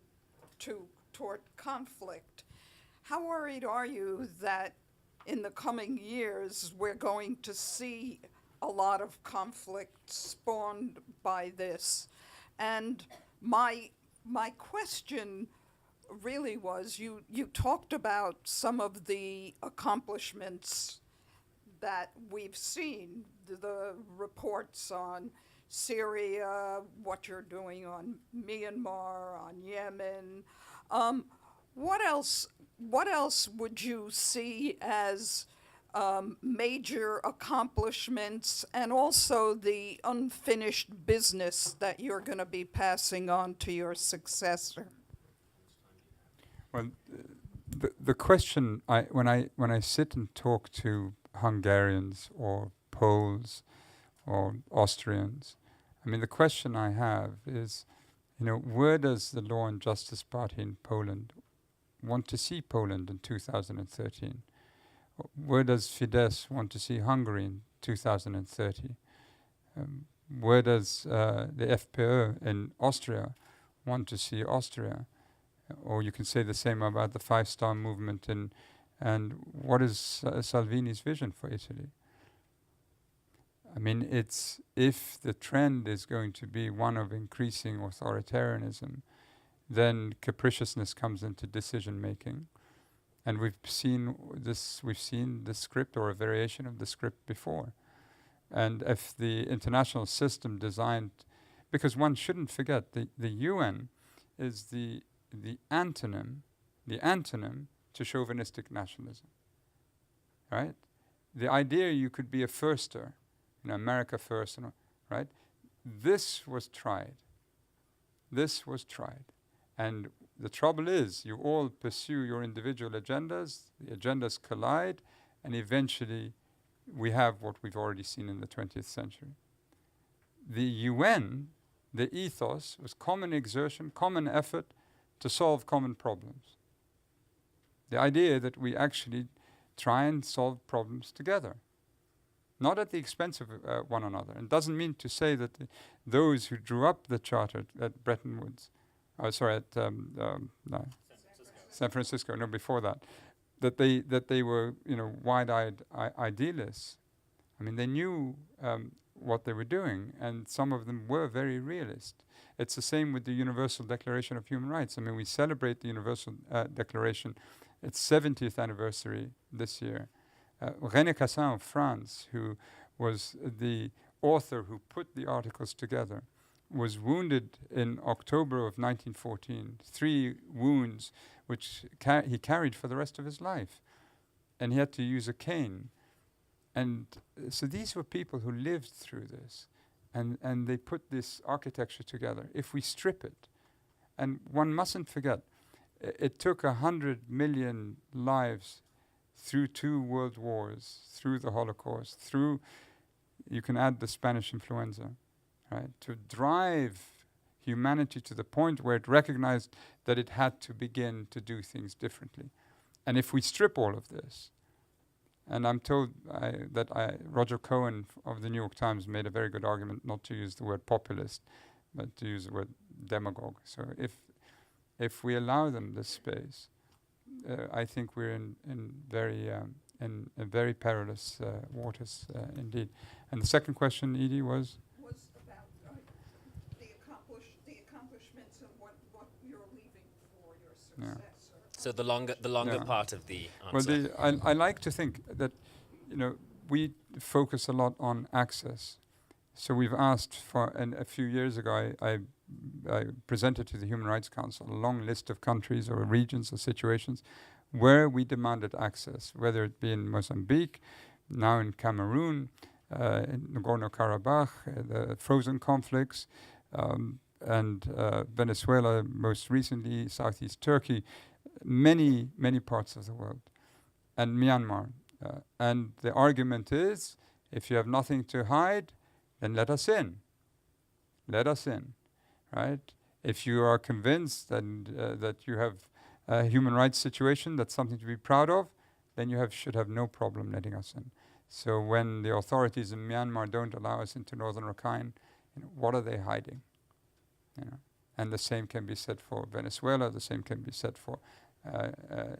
toward conflict. How worried are you that in the coming years we're going to see a lot of conflict spawned by this? And my question really was, you talked about some of the accomplishments that we've seen, the reports on Syria, what you're doing on Myanmar, on Yemen. What else would you see as major accomplishments, and also the unfinished business that you're going to be passing on to your successor? Well, the question, when I sit and talk to Hungarians or Poles or Austrians, I mean, the question I have is, where does the Law and Justice Party in Poland want to see Poland in 2013? Where does Fidesz want to see Hungary in 2030? Where does the FPÖ in Austria want to see Austria? Or you can say the same about the Five Star Movement and what is Salvini's vision for Italy? I mean, if the trend is going to be one of increasing authoritarianism, then capriciousness comes into decision making. And we've seen the script or a variation of the script before. And if the international system designed, because one shouldn't forget, the UN is the antonym to chauvinistic nationalism, right? The idea you could be a firster, America first, right? This was tried. And the trouble is, you all pursue your individual agendas, the agendas collide, and eventually we have what we've already seen in the 20th century. The UN, the ethos, was common exertion, common effort to solve common problems. The idea that we actually try and solve problems together, not at the expense of one another. And doesn't mean to say that those who drew up the charter at Bretton Woods, San Francisco, no, before that they were, wide-eyed idealists. I mean, they knew what they were doing, and some of them were very realist. It's the same with the Universal Declaration of Human Rights. I mean, we celebrate the Universal Declaration, its 70th anniversary this year. René Cassin of France, who was the author who put the articles together, was wounded in October of 1914, 3 wounds which he carried for the rest of his life. And he had to use a cane. And so these were people who lived through this. And they put this architecture together. If we strip it, and one mustn't forget, it took 100 million lives through 2 world wars, through the Holocaust, through, you can add the Spanish influenza, right, to drive humanity to the point where it recognized that it had to begin to do things differently. And if we strip all of this, and I'm told Roger Cohen of the New York Times made a very good argument not to use the word populist, but to use the word demagogue. So if we allow them this space, I think we're in very perilous waters indeed. And the second question, Edie, was about the accomplishments and what you're leaving for your successor. So the longer part of the well, answer. I like to think that, we focus a lot on access. So we've asked for, and a few years ago, I presented to the Human Rights Council a long list of countries or regions or situations where we demanded access, whether it be in Mozambique, now in Cameroon, in Nagorno-Karabakh, the frozen conflicts, and Venezuela, most recently, Southeast Turkey, many, many parts of the world, and Myanmar. And the argument is, if you have nothing to hide, then let us in. Let us in, right? If you are convinced that you have a human rights situation that's something to be proud of, then you should have no problem letting us in. So when the authorities in Myanmar don't allow us into northern Rakhine, what are they hiding? And the same can be said for Venezuela. The same can be said for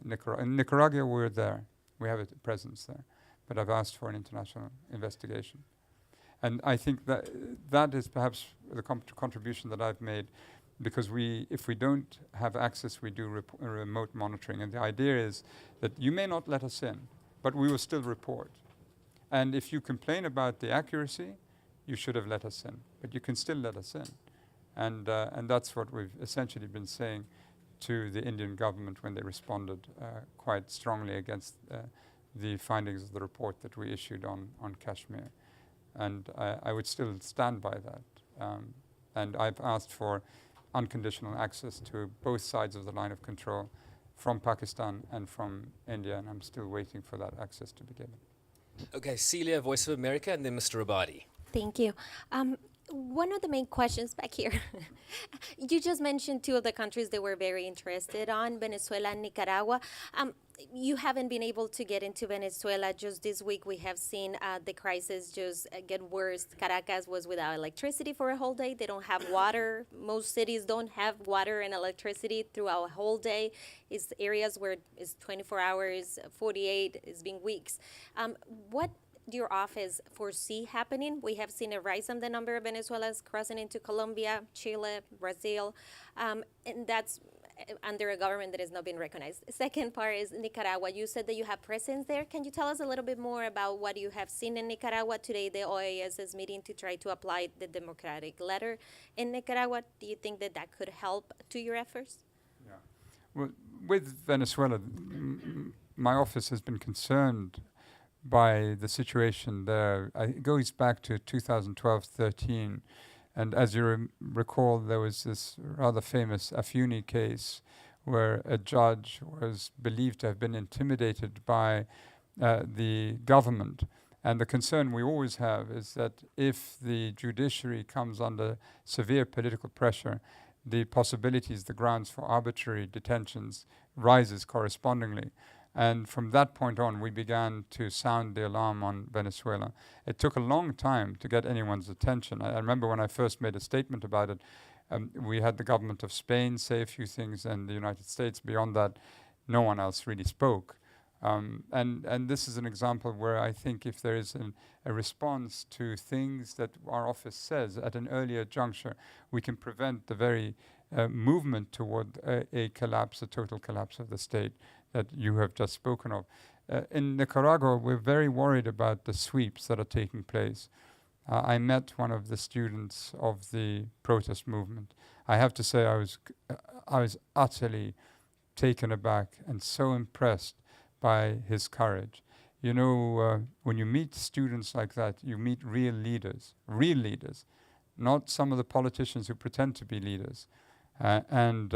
Nicaragua. In Nicaragua, we're there. We have a presence there. But I've asked for an international investigation. And I think that is perhaps the contribution that I've made, because if we don't have access, we do remote monitoring. And the idea is that you may not let us in, but we will still report. And if you complain about the accuracy, you should have let us in. But you can still let us in. And that's what we've essentially been saying to the Indian government when they responded quite strongly against the findings of the report that we issued on Kashmir. And I would still stand by that. And I've asked for unconditional access to both sides of the line of control from Pakistan and from India, and I'm still waiting for that access to be given. Okay, Celia, Voice of America, and then Mr. Abadi. Thank you. One of the main questions back here, you just mentioned 2 of the countries that we're very interested on, Venezuela and Nicaragua. You haven't been able to get into Venezuela. Just this week we have seen the crisis just get worse. Caracas was without electricity for a whole day. They don't have water. Most cities don't have water and electricity throughout a whole day. It's areas where it's 24 hours, 48, it's been weeks. What do your office foresee happening? We have seen a rise in the number of Venezuelans crossing into Colombia, Chile, Brazil, and that's under a government that has not been recognized. The second part is Nicaragua. You said that you have presence there. Can you tell us a little bit more about what you have seen in Nicaragua? Today, the OAS is meeting to try to apply the democratic letter in Nicaragua. Do you think that that could help to your efforts? Yeah. Well, with Venezuela, my office has been concerned by the situation there. It goes back to 2012-13. And as you recall, there was this rather famous Afuni case where a judge was believed to have been intimidated by the government. And the concern we always have is that if the judiciary comes under severe political pressure, the possibilities, the grounds for arbitrary detentions rises correspondingly. And from that point on, we began to sound the alarm on Venezuela. It took a long time to get anyone's attention. I remember when I first made a statement about it, we had the government of Spain say a few things and the United States. Beyond that, no one else really spoke. And this is an example where I think if there is a response to things that our office says at an earlier juncture, we can prevent the very movement toward a collapse, a total collapse of the state that you have just spoken of. In Nicaragua, we're very worried about the sweeps that are taking place. I met one of the students of the protest movement. I have to say I was utterly taken aback and so impressed by his courage. You know, when you meet students like that, you meet real leaders, not some of the politicians who pretend to be leaders. And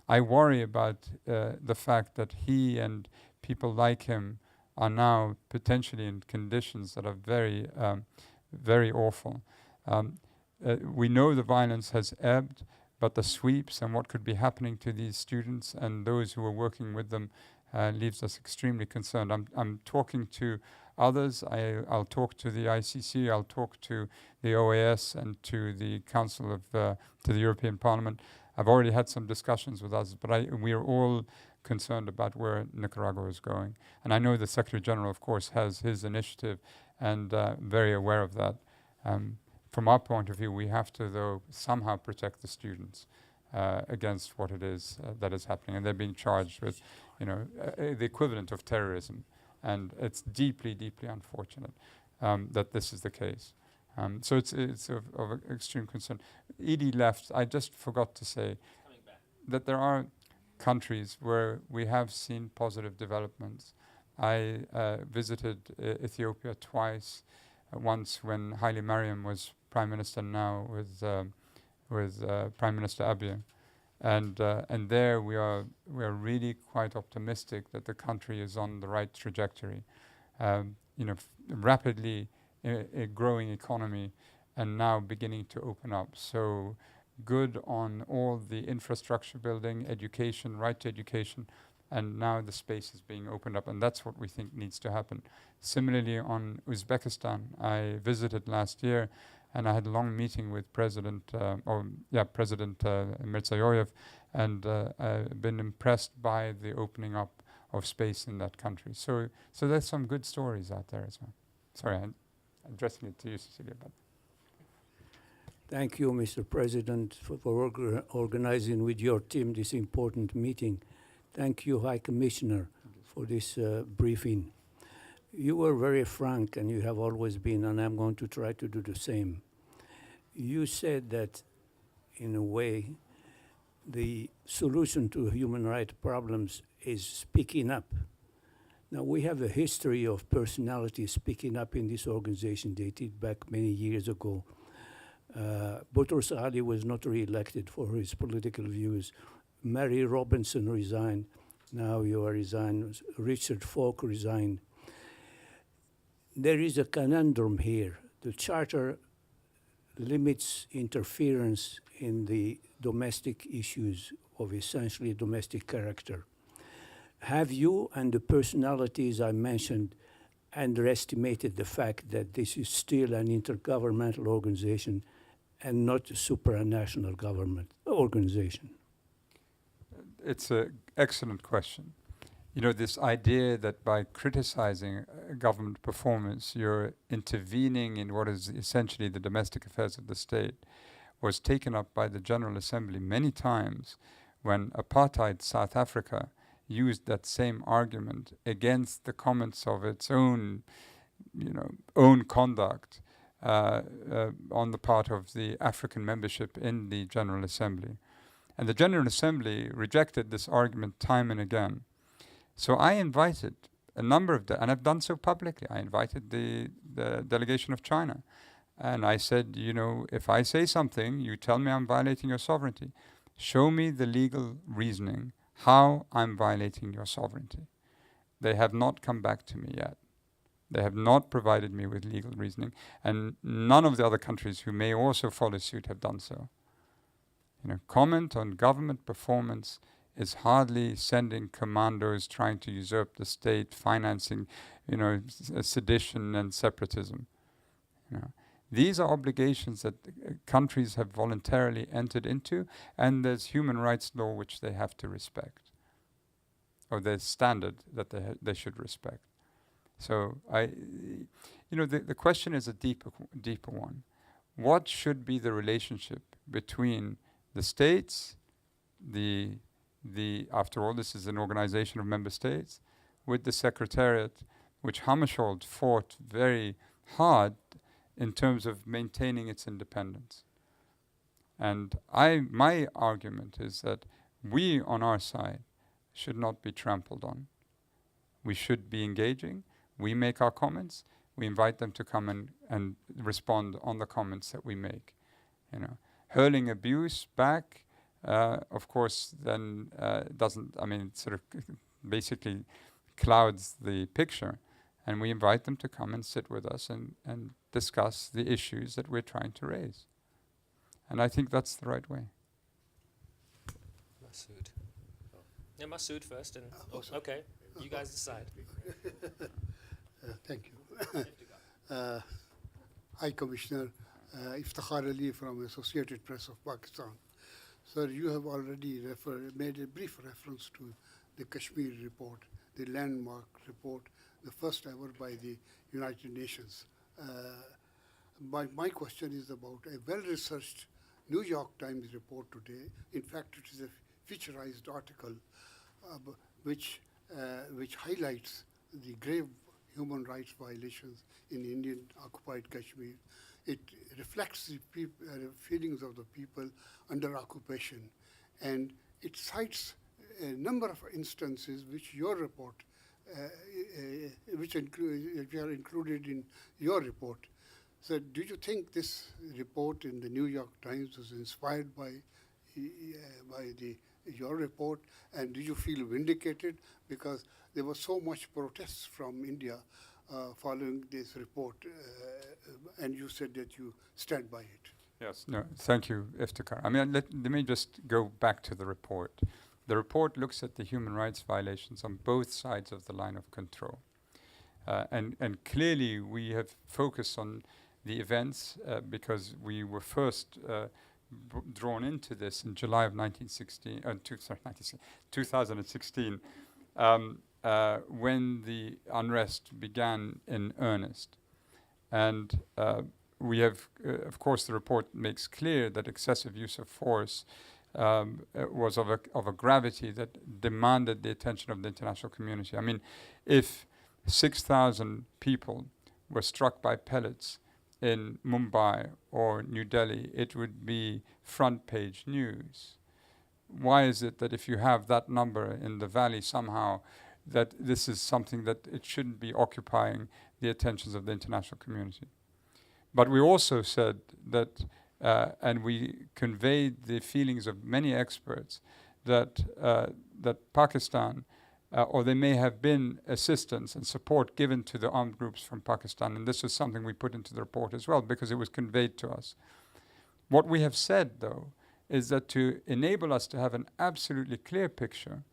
I worry about the fact that he and people like him are now potentially in conditions that are very, very awful. We know the violence has ebbed, but the sweeps and what could be happening to these students and those who are working with them leaves us extremely concerned. I'm talking to others. I'll talk to the ICC. I'll talk to the OAS and to the Council of to the European Parliament. I've already had some discussions with others, but we are all concerned about where Nicaragua is going. And I know the Secretary General, of course, has his initiative and very aware of that. From our point of view, we have to, though, somehow protect the students against what it is that is happening. And they're being charged with, the equivalent of terrorism. And it's deeply, deeply unfortunate that this is the case. So it's of extreme concern. Edie left. I just forgot to say that there are countries where we have seen positive developments. I visited Ethiopia twice. Once when Haile Mariam was Prime Minister, now with Prime Minister Abiy. And there we are really quite optimistic that the country is on the right trajectory. Rapidly a growing economy and now beginning to open up. So good on all the infrastructure building, education, right to education, and now the space is being opened up, and that's what we think needs to happen. Similarly, on Uzbekistan, I visited last year, and I had a long meeting with President Mirziyoyev, and I've been impressed by the opening up of space in that country. So there's some good stories out there as well. Sorry, I'm addressing it to you, Cecilia. But thank you, Mr. President, for organizing with your team this important meeting. Thank you, High Commissioner, for this briefing. You were very frank, and you have always been, and I'm going to try to do the same. You said that, in a way, the solution to human rights problems is speaking up. Now, we have a history of personalities speaking up in this organization dated back many years ago. Boutros Ali was not re-elected for his political views. Mary Robinson resigned. Now you are resigned. Richard Falk resigned. There is a conundrum here. The Charter limits interference in the domestic issues of essentially domestic character. Have you and the personalities I mentioned underestimated the fact that this is still an intergovernmental organization and not a supranational government organization? It's an excellent question. This idea that by criticizing government performance, you're intervening in what is essentially the domestic affairs of the state, was taken up by the General Assembly many times when apartheid South Africa used that same argument against the comments of its own conduct on the part of the African membership in the General Assembly. And the General Assembly rejected this argument time and again. So I invited a number of and I've done so publicly. I invited the delegation of China. And I said, if I say something, you tell me I'm violating your sovereignty. Show me the legal reasoning how I'm violating your sovereignty. They have not come back to me yet. They have not provided me with legal reasoning. And none of the other countries who may also follow suit have done so. Comment on government performance is hardly sending commandos trying to usurp the state, financing, sedition and separatism. These are obligations that countries have voluntarily entered into, and there's human rights law which they have to respect, or there's standard that they should respect. So the question is a deeper one. What should be the relationship between the states, after all, this is an organization of member states, with the Secretariat, which Hammarskjöld fought very hard in terms of maintaining its independence. And my argument is that we, on our side, should not be trampled on. We should be engaging. We make our comments. We invite them to come and respond on the comments that we make. You know, hurling abuse back, of course, then doesn't. I mean, it sort of basically clouds the picture. And we invite them to come and sit with us and discuss the issues that we're trying to raise. And I think that's the right way. Masood. Yeah, Masood first, and okay, you guys decide. Thank you. High Commissioner Iftikhar Ali from Associated Press of Pakistan. Sir, you have already made a brief reference to the Kashmir report, the landmark report, the first ever by the United Nations. My question is about a well-researched New York Times report today. In fact, it is a featurized article which highlights the grave human rights violations in Indian occupied Kashmir. It reflects the feelings of the people under occupation, and it cites a number of instances which your report, which are included in your report. So do you think this report in the New York Times was inspired by your report, and do you feel vindicated because there was so much protests from India following this report, and you said that you stand by it? Yes, no, thank you, Iftikhar. I mean, let me just go back to the report. The report looks at the human rights violations on both sides of the line of control. And clearly we have focused on the events because we were first drawn into this in July of 2016, when the unrest began in earnest. And we have, of course, the report makes clear that excessive use of force was of a gravity that demanded the attention of the international community. I mean, if 6,000 people were struck by pellets in Mumbai or New Delhi, it would be front page news. Why is it that if you have that number in the valley somehow, that this is something that it shouldn't be occupying the attentions of the international community? But we also said that, and we conveyed the feelings of many experts, that Pakistan, or there may have been assistance and support given to the armed groups from Pakistan, and this was something we put into the report as well because it was conveyed to us. What we have said, though, is that to enable us to have an absolutely clear picture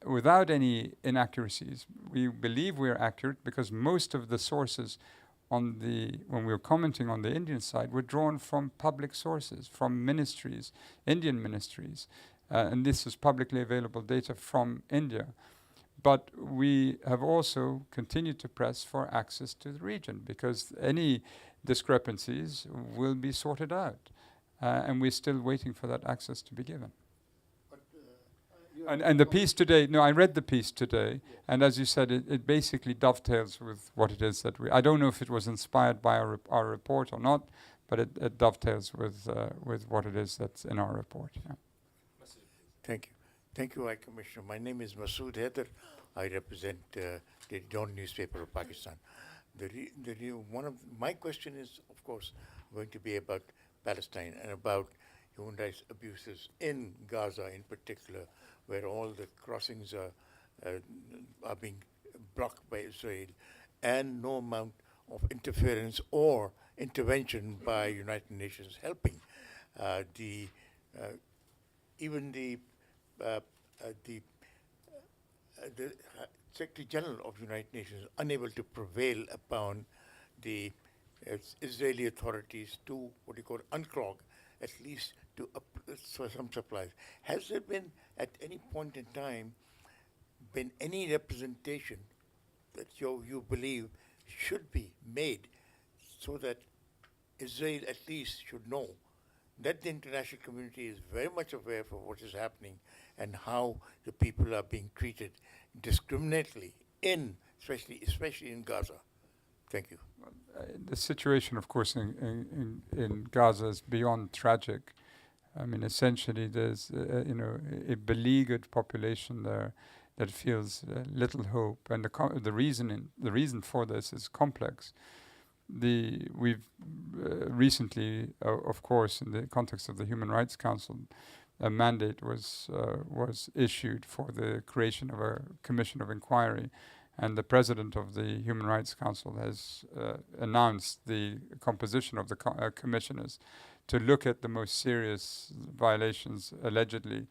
without any inaccuracies, we believe we're accurate because most of the sources when we were commenting on the Indian side were drawn from public sources, from ministries, Indian ministries. And this is publicly available data from India. But we have also continued to press for access to the region because any discrepancies will be sorted out. And we're still waiting for that access to be given. And the piece today, I read the piece today, and as you said, it basically dovetails with what it is that I don't know if it was inspired by our report or not, but it dovetails with what it is that's in our report. Yeah. Thank you. Thank you, High Commissioner. My name is Masood Haider. I represent the Dawn newspaper of Pakistan. My question is, of course, going to be about Palestine and about human rights abuses in Gaza in particular, where all the crossings are being blocked by Israel, and no amount of interference or intervention by United Nations helping. Even the Secretary General of the United Nations unable to prevail upon the Israeli authorities to unclog, at least for some supplies. Has there been at any point in time been any representation that you believe should be made so that Israel at least should know that the international community is very much aware of what is happening and how the people are being treated discriminately especially in Gaza? Thank you. The situation, of course, in Gaza is beyond tragic. I mean, essentially, there's a beleaguered population there that feels little hope, and the reason for this is complex. We've recently, of course, in the context of the Human Rights Council, a mandate was issued for the creation of a commission of inquiry, and the president of the Human Rights Council has announced the composition of the commissioners to look at the most serious violations allegedly,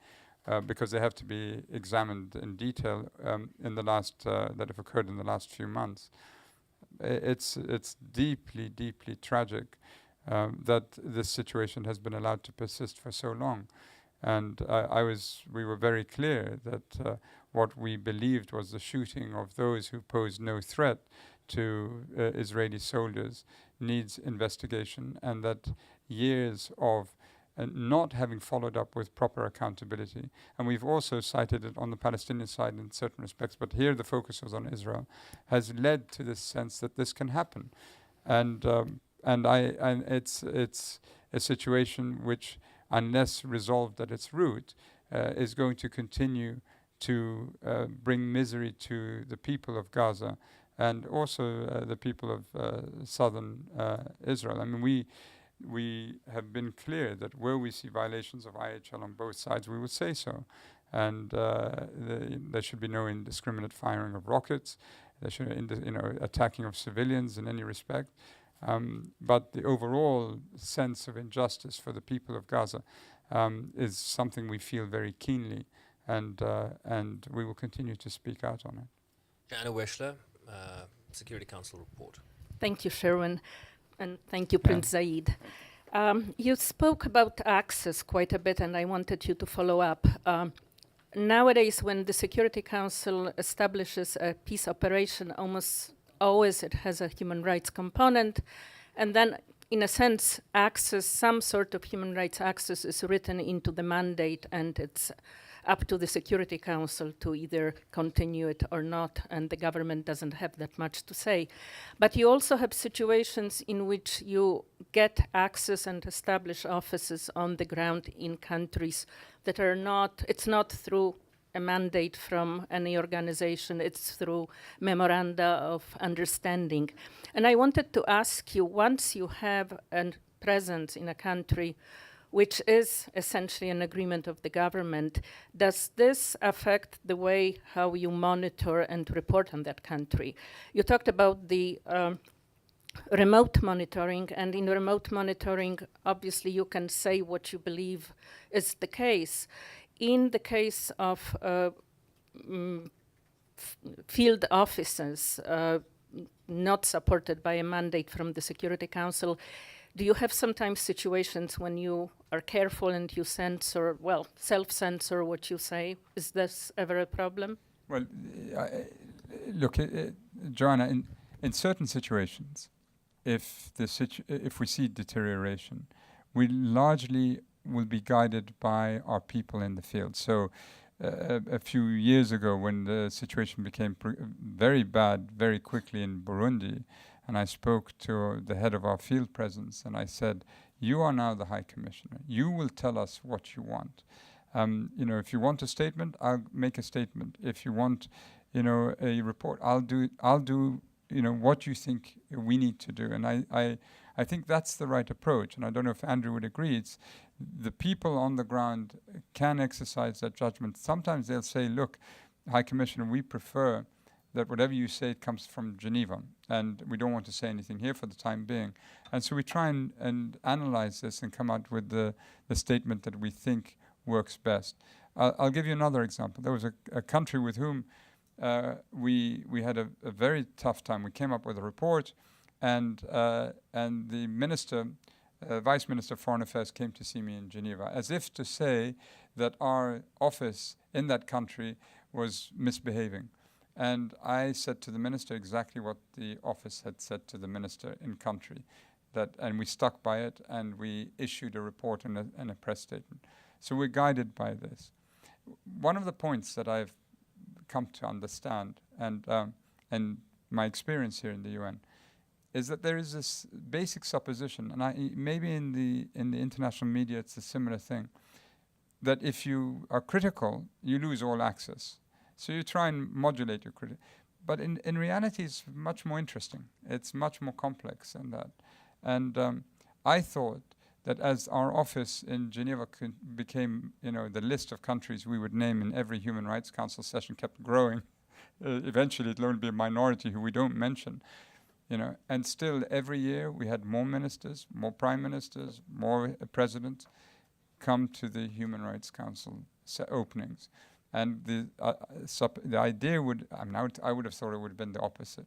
because they have to be examined in detail that have occurred in the last few months. It's deeply, deeply tragic that this situation has been allowed to persist for so long. And we were very clear that what we believed was the shooting of those who posed no threat to Israeli soldiers needs investigation, and that years of not having followed up with proper accountability. And we've also cited it on the Palestinian side in certain respects, but here the focus was on Israel, has led to this sense that this can happen. And it's a situation which, unless resolved at its root, is going to continue to bring misery to the people of Gaza and also the people of southern Israel. I mean, we have been clear that where we see violations of IHL on both sides, we will say so. And there should be no indiscriminate firing of rockets. There should attacking of civilians in any respect. But the overall sense of injustice for the people of Gaza is something we feel very keenly, and we will continue to speak out on it. Joanna Weschler, Security Council report. Thank you, Sherwin, and thank you, Prince Zeid. You spoke about access quite a bit, and I wanted you to follow up. Nowadays, when the Security Council establishes a peace operation, almost always it has a human rights component, and then, in a sense, some sort of human rights access is written into the mandate, and it's up to the Security Council to either continue it or not, and the government doesn't have that much to say. But you also have situations in which you get access and establish offices on the ground in countries that it's not through a mandate from any organization, it's through memoranda of understanding. And I wanted to ask you, once you have a presence in a country which is essentially an agreement of the government, does this affect the way how you monitor and report on that country? You talked about the remote monitoring, and in remote monitoring, obviously you can say what you believe is the case. In the case of field offices not supported by a mandate from the Security Council, do you have sometimes situations when you are careful and you censor, self-censor what you say? Is this ever a problem? Well, look, Joanna, in certain situations, if we see deterioration, we largely will be guided by our people in the field. So a few years ago, when the situation became very bad very quickly in Burundi, and I spoke to the head of our field presence, and I said, you are now the High Commissioner. You will tell us what you want. If you want a statement, I'll make a statement. If you want, a report, I'll do what you think we need to do. And I think that's the right approach. And I don't know if Andrew would agree. It's the people on the ground can exercise that judgment. Sometimes they'll say, look, High Commissioner, we prefer that whatever you say comes from Geneva, and we don't want to say anything here for the time being. And so we try and analyze this and come out with the statement that we think works best. I'll give you another example. There was a country with whom we had a very tough time. We came up with a report, and the minister, Vice Minister of Foreign Affairs, came to see me in Geneva, as if to say that our office in that country was misbehaving. And I said to the minister exactly what the office had said to the minister in country, and we stuck by it, and we issued a report and a press statement. So we're guided by this. One of the points that I've come to understand, and my experience here in the UN, is that there is this basic supposition, and maybe in the international media it's a similar thing, that if you are critical, you lose all access. So you try and modulate your critic. But in reality, it's much more interesting. It's much more complex than that. And I thought that as our office in Geneva became, the list of countries we would name in every Human Rights Council session kept growing. Eventually, it'll only be a minority who we don't mention. And still every year we had more ministers, more prime ministers, more presidents come to the Human Rights Council openings. And the idea I would have thought it would have been the opposite.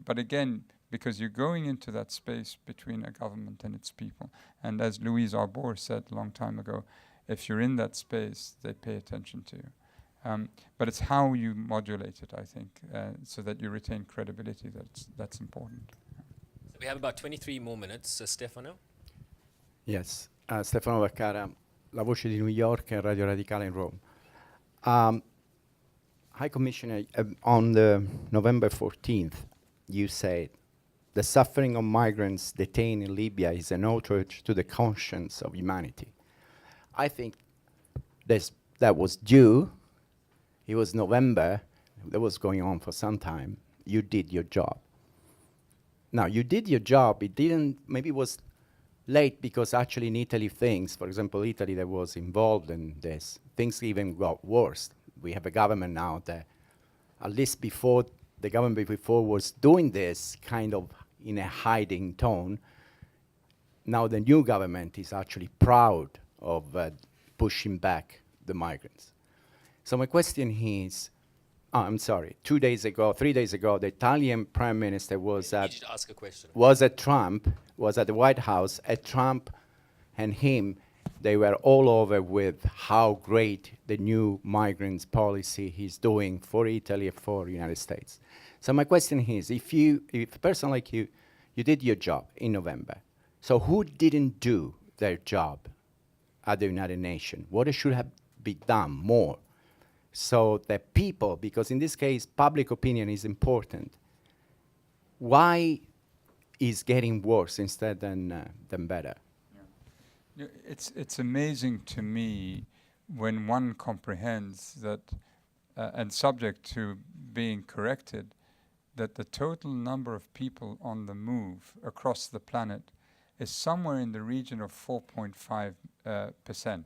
But again, because you're going into that space between a government and its people. And as Louise Arbour said a long time ago, if you're in that space, they pay attention to you. But it's how you modulate it, I think, so that you retain credibility that's important. So we have about 23 more minutes. Stefano? Yes, Stefano Vaccara, La Voce di New York e Radio Radicale in Rome. High Commissioner, on the November 14th, you said, the suffering of migrants detained in Libya is an outrage to the conscience of humanity. I think that was due. It was November. That was going on for some time. You did your job. Now, you did your job. Maybe it was late because actually in Italy for example, Italy that was involved in this, things even got worse. We have a government now that, at least before, the government before was doing this kind of in a hiding tone. Now the new government is actually proud of pushing back the migrants. So my question is, I'm sorry, 3 days ago, the Italian Prime Minister was I need you to ask a question. was at the White House. At Trump and him, they were all over with how great the new migrants policy he's doing for Italy and for the United States. So my question is, if a person like you did your job in November, so who didn't do their job at the United Nations? What should have been done more? So that people, because in this case, public opinion is important, why is getting worse instead than better? It's amazing to me when one comprehends that, and subject to being corrected, that the total number of people on the move across the planet is somewhere in the region of 4.5%.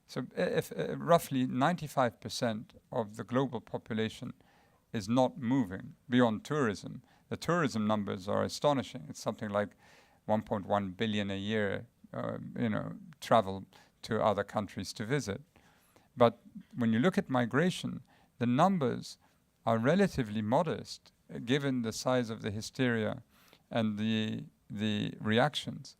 So if roughly 95% of the global population is not moving beyond tourism, the tourism numbers are astonishing. It's something like 1.1 billion a year, travel to other countries to visit. But when you look at migration, the numbers are relatively modest, given the size of the hysteria and the reactions.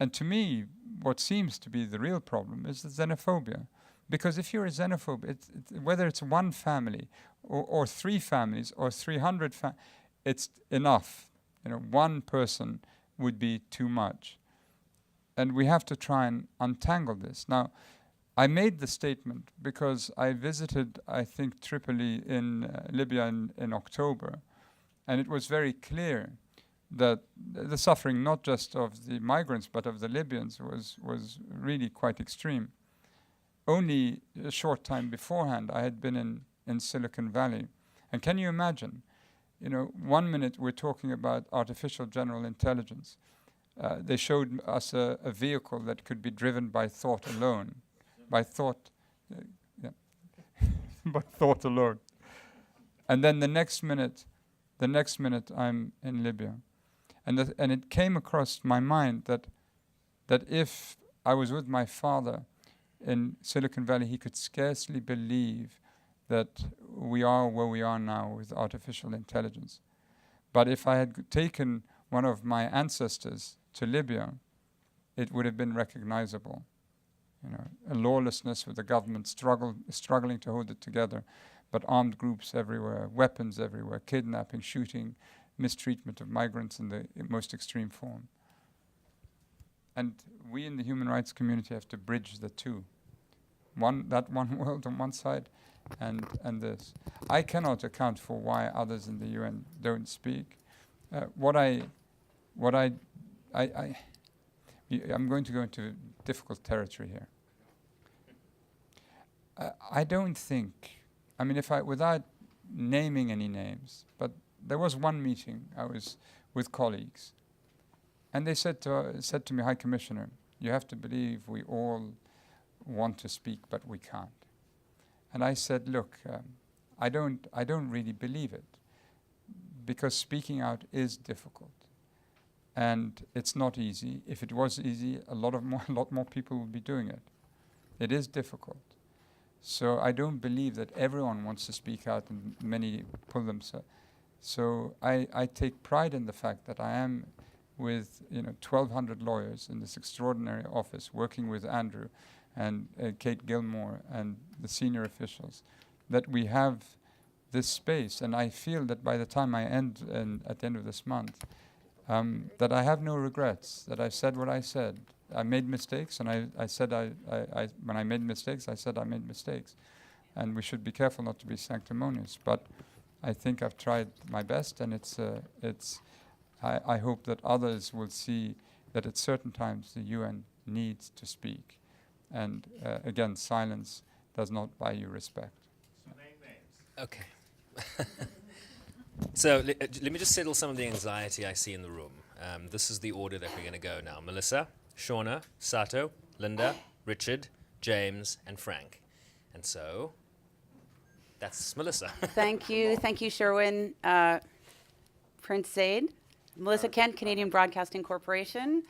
And to me, what seems to be the real problem is the xenophobia. Because if you're a xenophobe, whether it's one family or 3 families or 300 it's enough. One person would be too much. And we have to try and untangle this. Now, I made the statement because I visited, I think, Tripoli in Libya in October. And it was very clear that the suffering, not just of the migrants, but of the Libyans, was really quite extreme. Only a short time beforehand, I had been in Silicon Valley. And can you imagine, 1 minute we're talking about artificial general intelligence. They showed us a vehicle that could be driven by thought alone. By thought alone. And then the next minute I'm in Libya. And it came across my mind that if I was with my father in Silicon Valley, he could scarcely believe that we are where we are now with artificial intelligence. But if I had taken one of my ancestors to Libya, it would have been recognizable. A lawlessness with the government struggling to hold it together, but armed groups everywhere, weapons everywhere, kidnapping, shooting, mistreatment of migrants in the most extreme form. And we in the human rights community have to bridge the two. That one world on one side and this. I cannot account for why others in the UN don't speak. I'm going to go into difficult territory here. I don't think, I mean, without naming any names, but there was one meeting I was with colleagues, and they said to me, High Commissioner, you have to believe we all want to speak, but we can't. And I said, look, I don't really believe it, because speaking out is difficult, and it's not easy. If it was easy, a lot more people would be doing it. It is difficult. So I don't believe that everyone wants to speak out, and many pull themselves. So I take pride in the fact that I am with 1,200 lawyers in this extraordinary office, working with Andrew and Kate Gilmore and the senior officials, that we have this space. And I feel that by the time I end at the end of this month, that I have no regrets, that I've said what I said. I made mistakes, and I said when I made mistakes, I said I made mistakes. And we should be careful not to be sanctimonious. But I think I've tried my best, and I hope that others will see that at certain times the UN needs to speak. And again, silence does not buy you respect. Okay. So let me just settle some of the anxiety I see in the room. This is the order that we're going to go now. Melissa, Shauna, Sato, Linda, Richard, James, and Frank. And so, that's Melissa. Thank you, Sherwin. Prince Zeid, Melissa Kent, Canadian Broadcasting Corporation.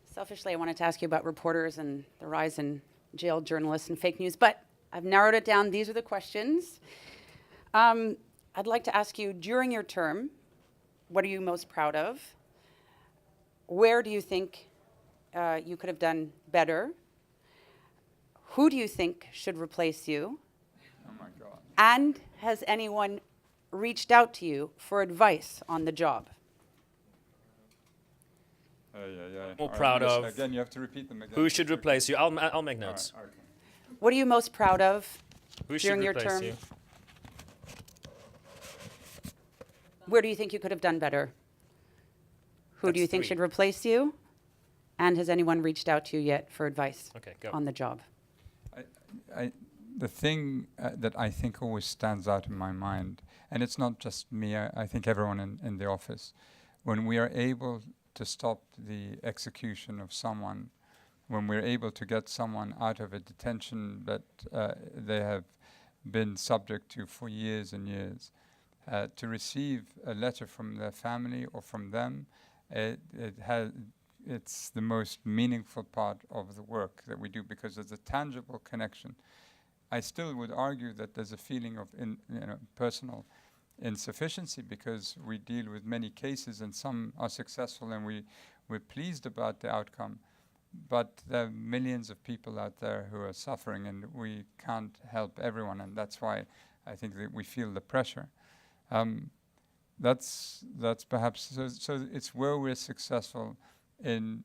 Selfishly, I wanted to ask you about reporters and the rise in jailed journalists and fake news, but I've narrowed it down. These are the questions. I'd like to ask you, during your term, what are you most proud of? Where do you think you could have done better? Who do you think should replace you? Oh my God. And has anyone reached out to you for advice on the job? More proud of. Again, you have to repeat them again. Who should replace you? I'll make notes. All right, okay. What are you most proud of Who during should your replace term? you? Where do you think you could have done better? Who do you think should replace you? And has anyone reached out to you yet for advice on the job? The thing that I think always stands out in my mind, and it's not just me, I think everyone in the office, when we are able to stop the execution of someone, when we're able to get someone out of a detention that they have been subject to for years and years, to receive a letter from their family or from them, it's the most meaningful part of the work that we do, because there's a tangible connection. I still would argue that there's a feeling of personal insufficiency, because we deal with many cases and some are successful and we're pleased about the outcome. But there are millions of people out there who are suffering, and we can't help everyone, and that's why I think that we feel the pressure. That's perhaps so it's where we're successful in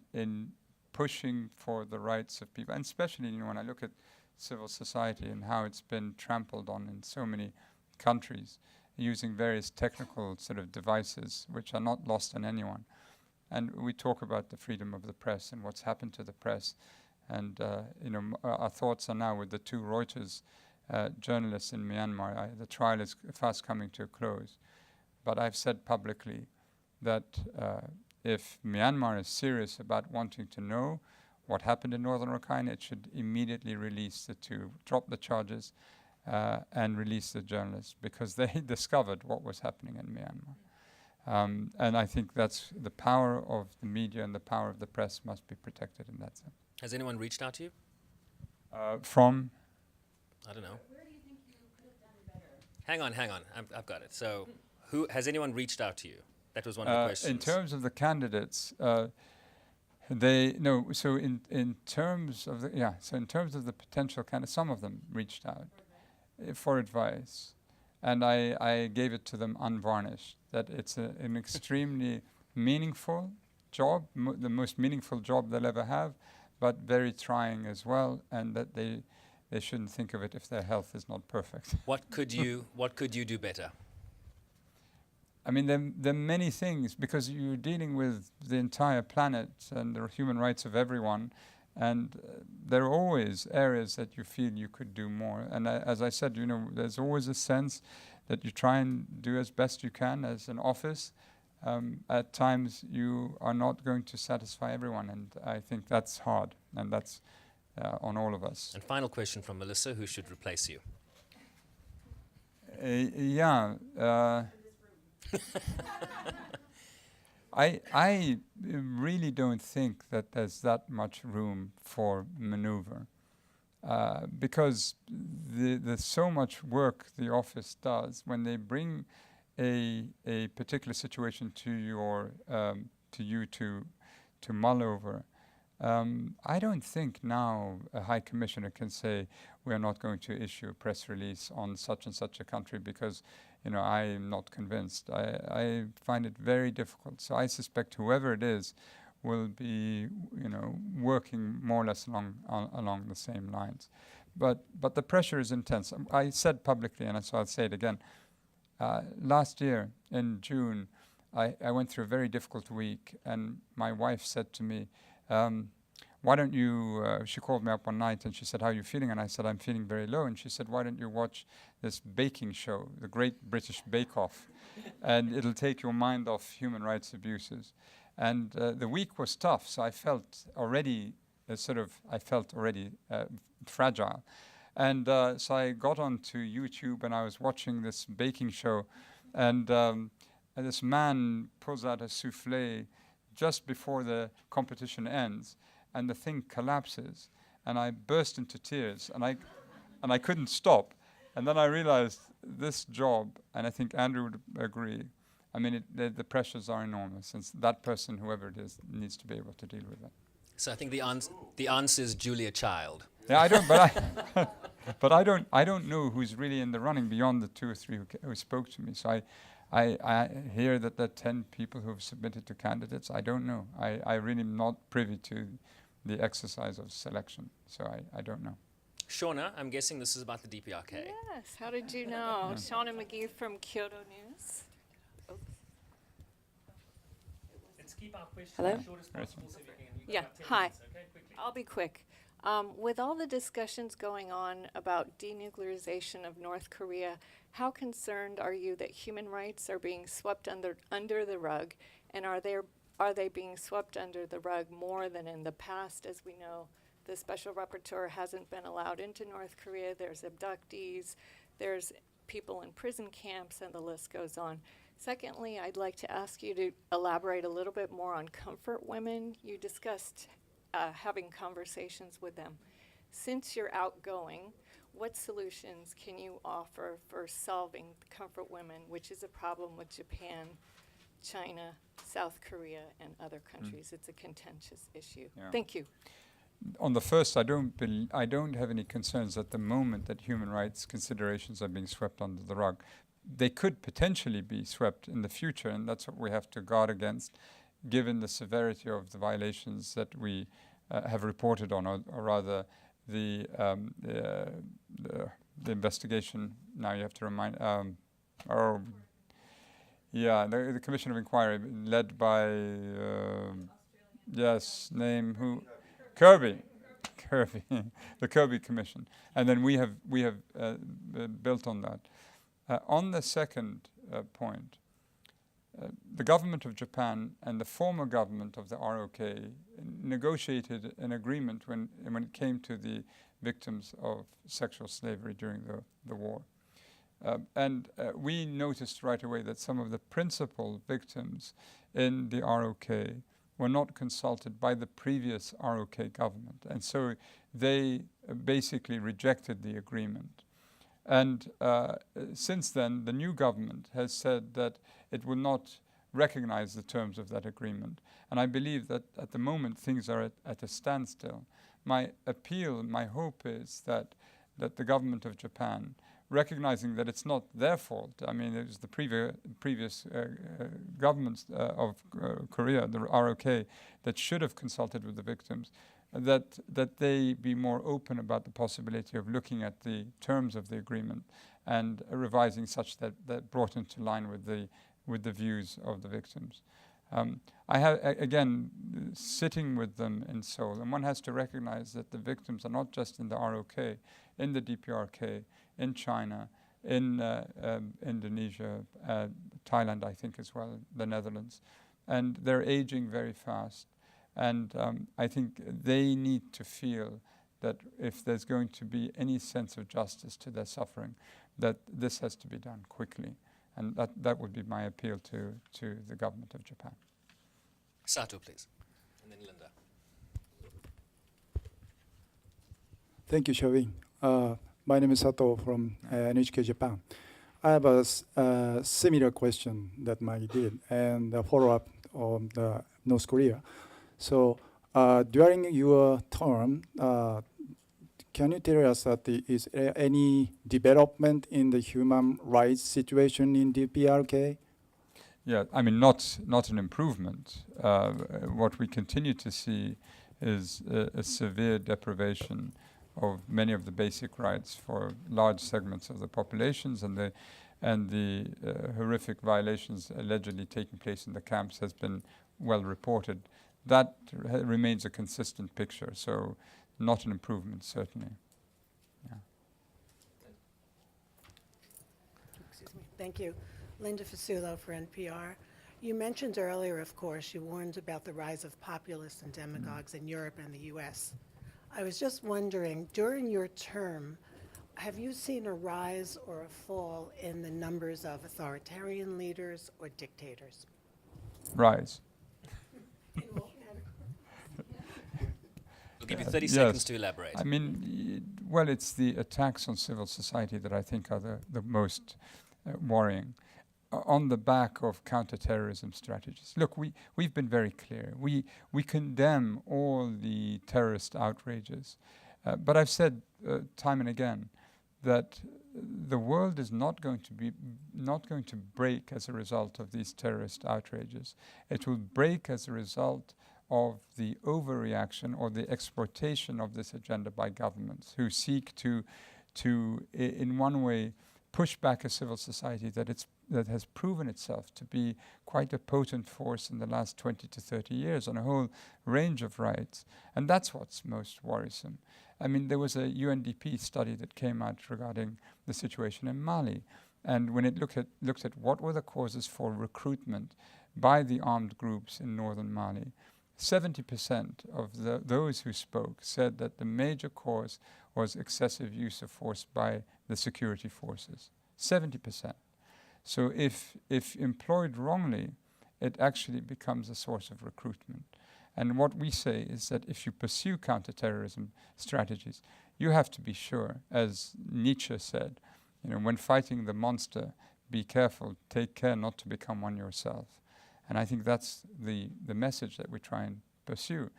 pushing for the rights of people, and especially when I look at civil society and how it's been trampled on in so many countries, using various technical sort of devices which are not lost on anyone. And we talk about the freedom of the press and what's happened to the press, and our thoughts are now with the two Reuters journalists in Myanmar. The trial is fast coming to a close, but I've said publicly that if Myanmar is serious about wanting to know what happened in Northern Rakhine, it should immediately release the two, drop the charges, and release the journalists, because they discovered what was happening in Myanmar. And I think that's the power of the media and the power of the press must be protected in that sense. Has anyone reached out to you? From? I don't know. Where do you think you could have done better? Hang on. I've got it. So, who has anyone reached out to you? That was one of the questions. In terms of the candidates, So in terms of the potential candidates, some of them reached out for advice, and I gave it to them unvarnished. That it's an extremely meaningful job, the most meaningful job they'll ever have, but very trying as well, and that they shouldn't think of it if their health is not perfect. What could you do better? I mean, there are many things, because you're dealing with the entire planet and the human rights of everyone, and there are always areas that you feel you could do more. And as I said, there's always a sense that you try and do as best you can as an office. At times, you are not going to satisfy everyone, and I think that's hard, and that's on all of us. And final question from Melissa, who should replace you? I really don't think that there's that much room for maneuver, because there's so much work the office does when they bring a particular situation to you to mull over. I don't think now a High Commissioner can say we are not going to issue a press release on such and such a country because I'm not convinced. I find it very difficult. So I suspect whoever it is will be working more or less along the same lines. But the pressure is intense. I said publicly, and so I'll say it again. Last year in June, I went through a very difficult week, and my wife said to me, why don't you, she called me up one night and she said, how are you feeling? And I said, I'm feeling very low. And she said, why don't you watch this baking show, the Great British Bake Off, and it'll take your mind off human rights abuses. And the week was tough, so I felt already fragile. And so I got onto YouTube and I was watching this baking show, and this man pulls out a souffle just before the competition ends, and the thing collapses, and I burst into tears, and I couldn't stop. And then I realized this job, and I think Andrew would agree, I mean, the pressures are enormous, and that person, whoever it is, needs to be able to deal with it. So I think the answer is Julia Child. Yeah, but I don't know who's really in the running beyond the 2 or 3 who spoke to me. So I hear that there are 10 people who have submitted to candidates. I don't know. I really am not privy to the exercise of selection, so I don't know. Shauna, I'm guessing this is about the DPRK. Yes, how did you know? Shauna McGee from Kyoto News. Oops. Let's keep our questions Hello? as short as possible so we can Yeah, hi. Okay, I'll be quick. With all the discussions going on about denuclearization of North Korea, how concerned are you that human rights are being swept under the rug, and are they being swept under the rug more than in the past? As we know, the special rapporteur hasn't been allowed into North Korea. There's abductees, there's people in prison camps, and the list goes on. Secondly, I'd like to ask you to elaborate a little bit more on comfort women. You discussed having conversations with them. Since you're outgoing, what solutions can you offer for solving comfort women, which is a problem with Japan, China, South Korea, and other countries? It's a contentious issue. Yeah. Thank you. On the first, I don't have any concerns at the moment that human rights considerations are being swept under the rug. They could potentially be swept in the future, and that's what we have to guard against, given the severity of the violations that we have reported on, or rather the investigation. Now you have to remind. The Commission of Inquiry led by Kirby, the Kirby Commission, and then we have built on that. On the second point, the government of Japan and the former government of the ROK negotiated an agreement when it came to the victims of sexual slavery during the war. We noticed right away that some of the principal victims in the ROK were not consulted by the previous ROK government, and so they basically rejected the agreement. And since then, the new government has said that it will not recognize the terms of that agreement. And I believe that at the moment things are at a standstill. My appeal, my hope is that the government of Japan, recognizing that it's not their fault, I mean, it was the previous governments of Korea, the ROK, that should have consulted with the victims, that they be more open about the possibility of looking at the terms of the agreement and revising such that brought into line with with the views of the victims. I have, again, sitting with them in Seoul, and one has to recognize that the victims are not just in the ROK, in the DPRK, in China, in Indonesia, Thailand, I think as well, the Netherlands. And they're aging very fast. And I think they need to feel that if there's going to be any sense of justice to their suffering, that this has to be done quickly. And that would be my appeal to the government of Japan. Sato, please. And then Linda. Thank you, Sherwin. My name is Sato from NHK Japan. I have a similar question that Maggie did and a follow-up on the North Korea. So during your term, can you tell us that is there any development in the human rights situation in DPRK? Yeah, I mean, not an improvement. What we continue to see is a severe deprivation of many of the basic rights for large segments of the populations, and the horrific violations allegedly taking place in the camps has been well reported. That remains a consistent picture, so not an improvement, certainly. Yeah. Excuse me. Thank you. Linda Fasulo for NPR. You mentioned earlier, of course, you warned about the rise of populists and demagogues in Europe and the US. I was just wondering, during your term, have you seen a rise or a fall in the numbers of authoritarian leaders or dictators? Rise. We'll give you 30 seconds to elaborate. I mean, well, it's the attacks on civil society that I think are the most worrying. On the back of counterterrorism strategies. Look, we've been very clear. We condemn all the terrorist outrages. But I've said time and again that the world is not going to break as a result of these terrorist outrages. It will break as a result of the overreaction or the exploitation of this agenda by governments who seek to in one way push back a civil society that has proven itself to be quite a potent force in the last 20 to 30 years on a whole range of rights. And that's what's most worrisome. I mean, there was a UNDP study that came out regarding the situation in Mali. And when it looked at what were the causes for recruitment by the armed groups in northern Mali, 70% of those who spoke said that the major cause was excessive use of force by the security forces. 70%. So if employed wrongly, it actually becomes a source of recruitment. And what we say is that if you pursue counterterrorism strategies, you have to be sure, as Nietzsche said, when fighting the monster, be careful, take care not to become one yourself. And I think that's the message that we try and pursue.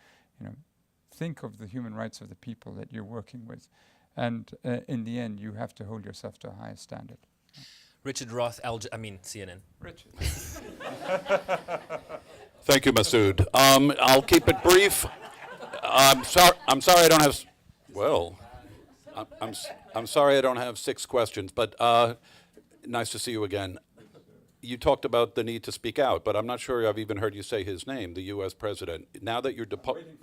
Think of the human rights of the people that you're working with. And in the end, you have to hold yourself to a higher standard. Richard Roth, CNN. Richard. Thank you, Masood. I'll keep it brief. I'm sorry I don't have. Well, I'm sorry I don't have 6 questions, but nice to see you again. You talked about the need to speak out, but I'm not sure I've even heard you say his name, the U.S. president. Now that you're departing,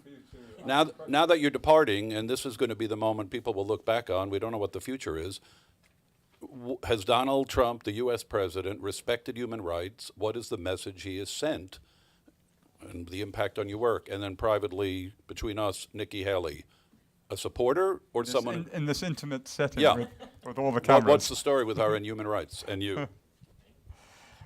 and this is going to be the moment people will look back on, we don't know what the future is. Has Donald Trump, the U.S. president, respected human rights? What is the message he has sent and the impact on your work? And then privately, between us, Nikki Haley, a supporter or someone? In this intimate setting yeah. with all the cameras. What's the story with her and human rights and you?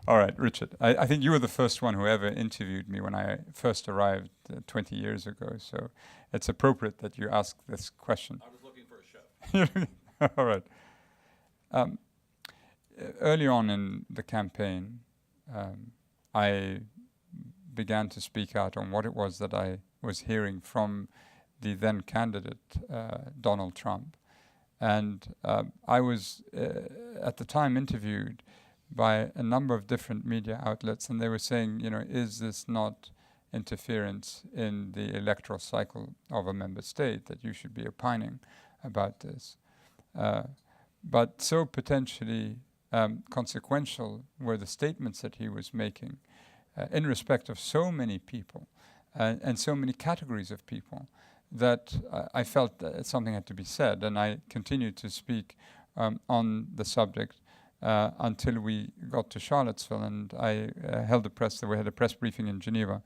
All right, Richard. I think you were the first one who ever interviewed me when I first arrived 20 years ago. So it's appropriate that you ask this question. I was looking for a chef. All right. Early on in the campaign, I began to speak out on what it was that I was hearing from the then candidate, Donald Trump. And I was, at the time, interviewed by a number of different media outlets, and they were saying, is this not interference in the electoral cycle of a member state, that you should be opining about this? But so potentially consequential were the statements that he was making in respect of so many people and so many categories of people that I felt that something had to be said. And I continued to speak on the subject until we got to Charlottesville, and I we had a press briefing in Geneva,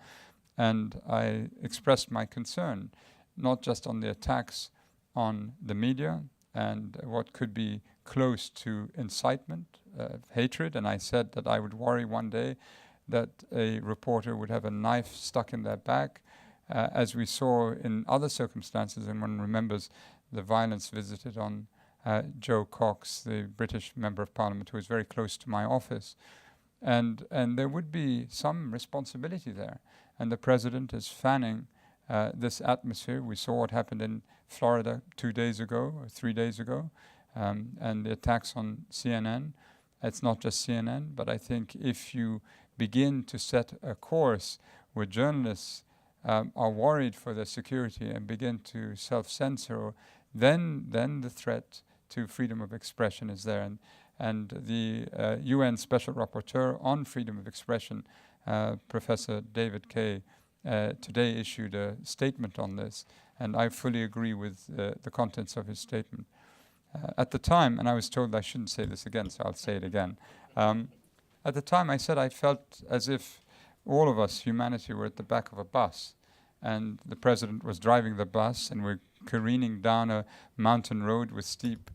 and I expressed my concern, not just on the attacks on the media and what could be close to incitement, hatred, and I said that I would worry one day that a reporter would have a knife stuck in their back, as we saw in other circumstances, and one remembers the violence visited on Joe Cox, the British Member of Parliament, who was very close to my office. And there would be some responsibility there. And the President is fanning this atmosphere. We saw what happened in Florida 2 days ago, or 3 days ago, and the attacks on CNN. It's not just CNN, but I think if you begin to set a course where journalists are worried for their security and begin to self-censor, then the threat to freedom of expression is there. And the UN Special Rapporteur on freedom of expression, Professor David Kay, today issued a statement on this, and I fully agree with the contents of his statement. At the time, and I was told I shouldn't say this again, so I'll say it again. At the time, I said I felt as if all of us, humanity, were at the back of a bus, and the President was driving the bus, and we're careening down a mountain road with steep,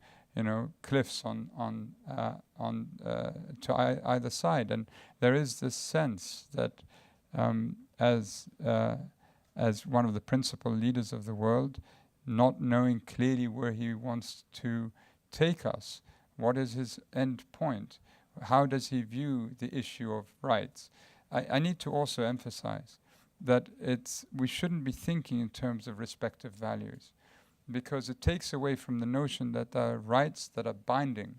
cliffs on to either side, and there is this sense that as one of the principal leaders of the world, not knowing clearly where he wants to take us, what is his end point, how does he view the issue of rights. I need to also emphasize that we shouldn't be thinking in terms of respective values, because it takes away from the notion that there are rights that are binding,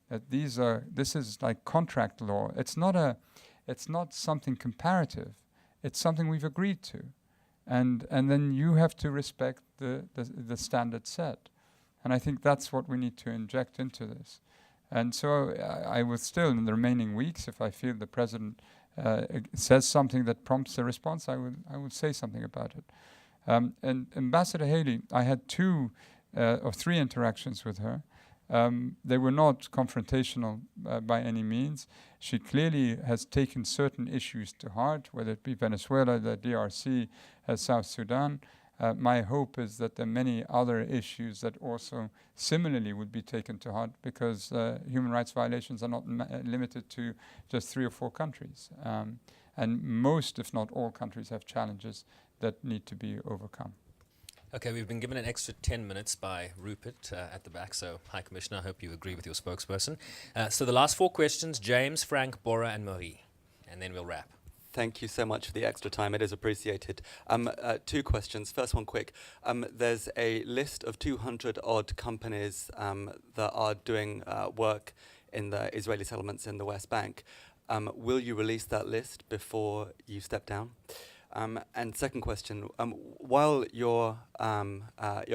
that this is like contract law. It's not something comparative. It's something we've agreed to. And then you have to respect the standard set. And I think that's what we need to inject into this. And so I will still, in the remaining weeks, if I feel the President says something that prompts a response, I would say something about it. And Ambassador Haley, I had 2 or 3 interactions with her. They were not confrontational by any means. She clearly has taken certain issues to heart, whether it be Venezuela, the DRC, South Sudan. My hope is that there are many other issues that also similarly would be taken to heart, because human rights violations are not limited to just 3 or 4 countries. And most, if not all, countries have challenges that need to be overcome. Okay, we've been given an extra 10 minutes by Rupert at the back, so High Commissioner, I hope you agree with your spokesperson. So the last 4 questions, James, Frank, Bora, and Marie, and then we'll wrap. Thank you so much for the extra time. It is appreciated. 2 questions. First one quick. There's a list of 200-odd companies that are doing work in the Israeli settlements in the West Bank. Will you release that list before you step down? And second question, while your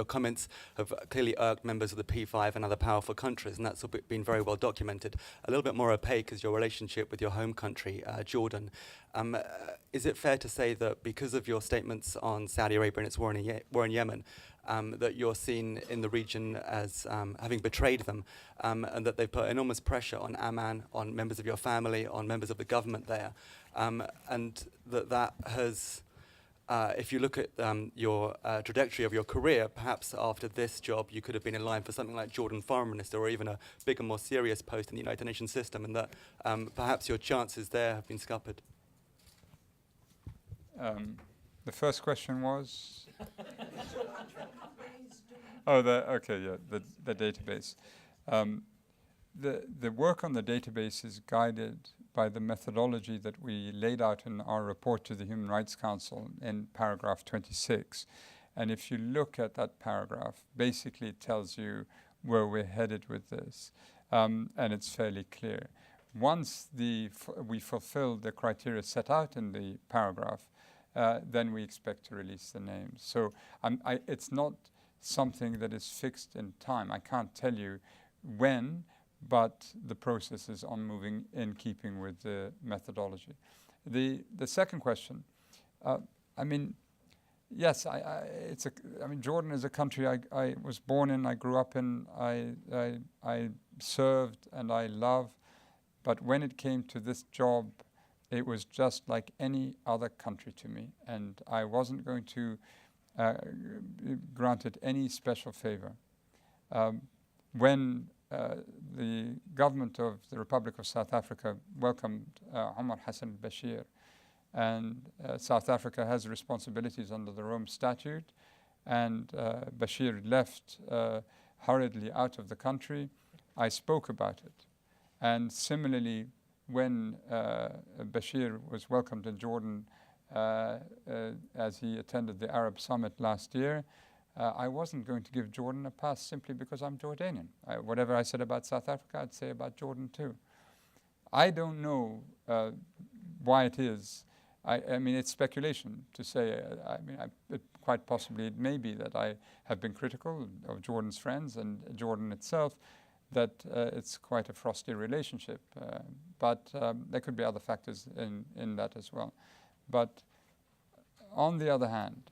comments have clearly irked members of the P5 and other powerful countries, and that's been very well documented, a little bit more opaque is your relationship with your home country, Jordan. Is it fair to say that because of your statements on Saudi Arabia and its war in Yemen, that you're seen in the region as having betrayed them, and that they've put enormous pressure on Amman, on members of your family, on members of the government there, and that has, if you look at your trajectory of your career, perhaps after this job you could have been in line for something like Jordan Foreign Minister, or even a bigger, more serious post in the United Nations system, and that perhaps your chances there have been scuppered. The first question was? The database. The work on the database is guided by the methodology that we laid out in our report to the Human Rights Council in paragraph 26. And if you look at that paragraph, basically it tells you where we're headed with this. And it's fairly clear. Once we fulfill the criteria set out in the paragraph, then we expect to release the names. So it's not something that is fixed in time. I can't tell you when, but the process is on moving in keeping with the methodology. The second question, I mean, yes, Jordan is a country I was born in, I grew up in, I served and I love, but when it came to this job, it was just like any other country to me, and I wasn't going to grant it any special favor. When the government of the Republic of South Africa welcomed Omar Hassan al-Bashir, and South Africa has responsibilities under the Rome Statute, and Bashir left hurriedly out of the country, I spoke about it. And similarly, when Bashir was welcomed in Jordan as he attended the Arab Summit last year, I wasn't going to give Jordan a pass simply because I'm Jordanian. Whatever I said about South Africa, I'd say about Jordan too. I don't know why it is. I mean, it's speculation to say, quite possibly it may be that I have been critical of Jordan's friends and Jordan itself, that it's quite a frosty relationship. But there could be other factors in that as well. But on the other hand,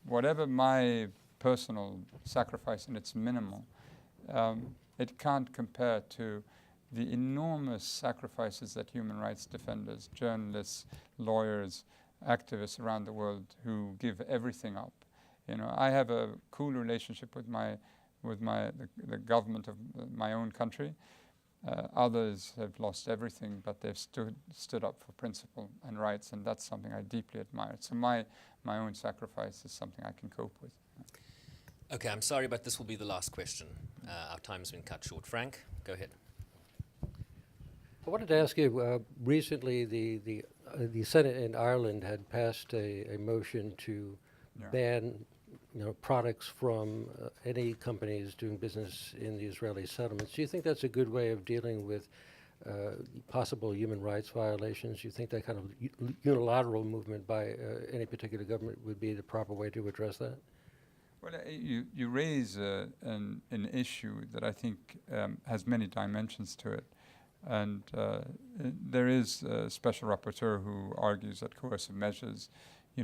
whatever my personal sacrifice, and it's minimal, it can't compare to the enormous sacrifices that human rights defenders, journalists, lawyers, activists around the world who give everything up. I have a cool relationship with the government of my own country. Others have lost everything, but they've stood up for principle and rights, and that's something I deeply admire. So my own sacrifice is something I can cope with. Okay, I'm sorry, but this will be the last question. Our time's been cut short. Frank, go ahead. I wanted to ask you, recently the Senate in Ireland had passed a motion to ban products from any companies doing business in the Israeli settlements. Do you think that's a good way of dealing with possible human rights violations? Do you think that kind of unilateral movement by any particular government would be the proper way to address that? Well, you raise an issue that I think has many dimensions to it. And there is a special rapporteur who argues that coercive measures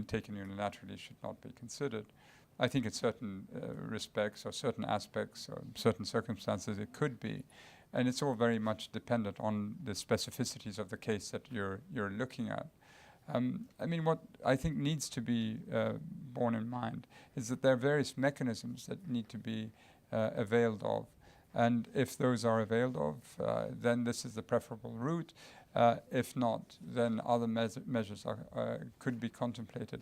taken unilaterally should not be considered. I think in certain respects or certain aspects or certain circumstances it could be. And it's all very much dependent on the specificities of the case that you're looking at. What I think needs to be borne in mind is that there are various mechanisms that need to be availed of. And if those are availed of, then this is the preferable route. If not, then other measures could be contemplated,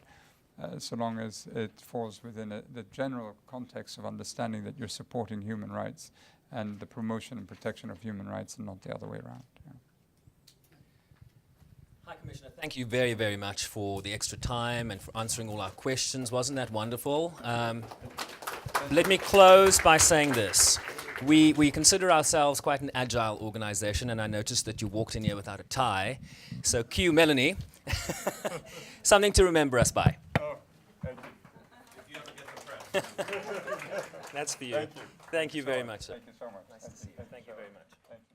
so long as it falls within the general context of understanding that you're supporting human rights and the promotion and protection of human rights and not the other way around. Yeah. High Commissioner, thank you very, very much for the extra time and for answering all our questions. Wasn't that wonderful? Let me close by saying this. We consider ourselves quite an agile organization, and I noticed that you walked in here without a tie. So cue Melanie. Something to remember us by. Oh, thank you. If you ever get the press. That's for you. Thank you very much, sir. Thank you so much. Nice to see you. Thank you very much. Thank you.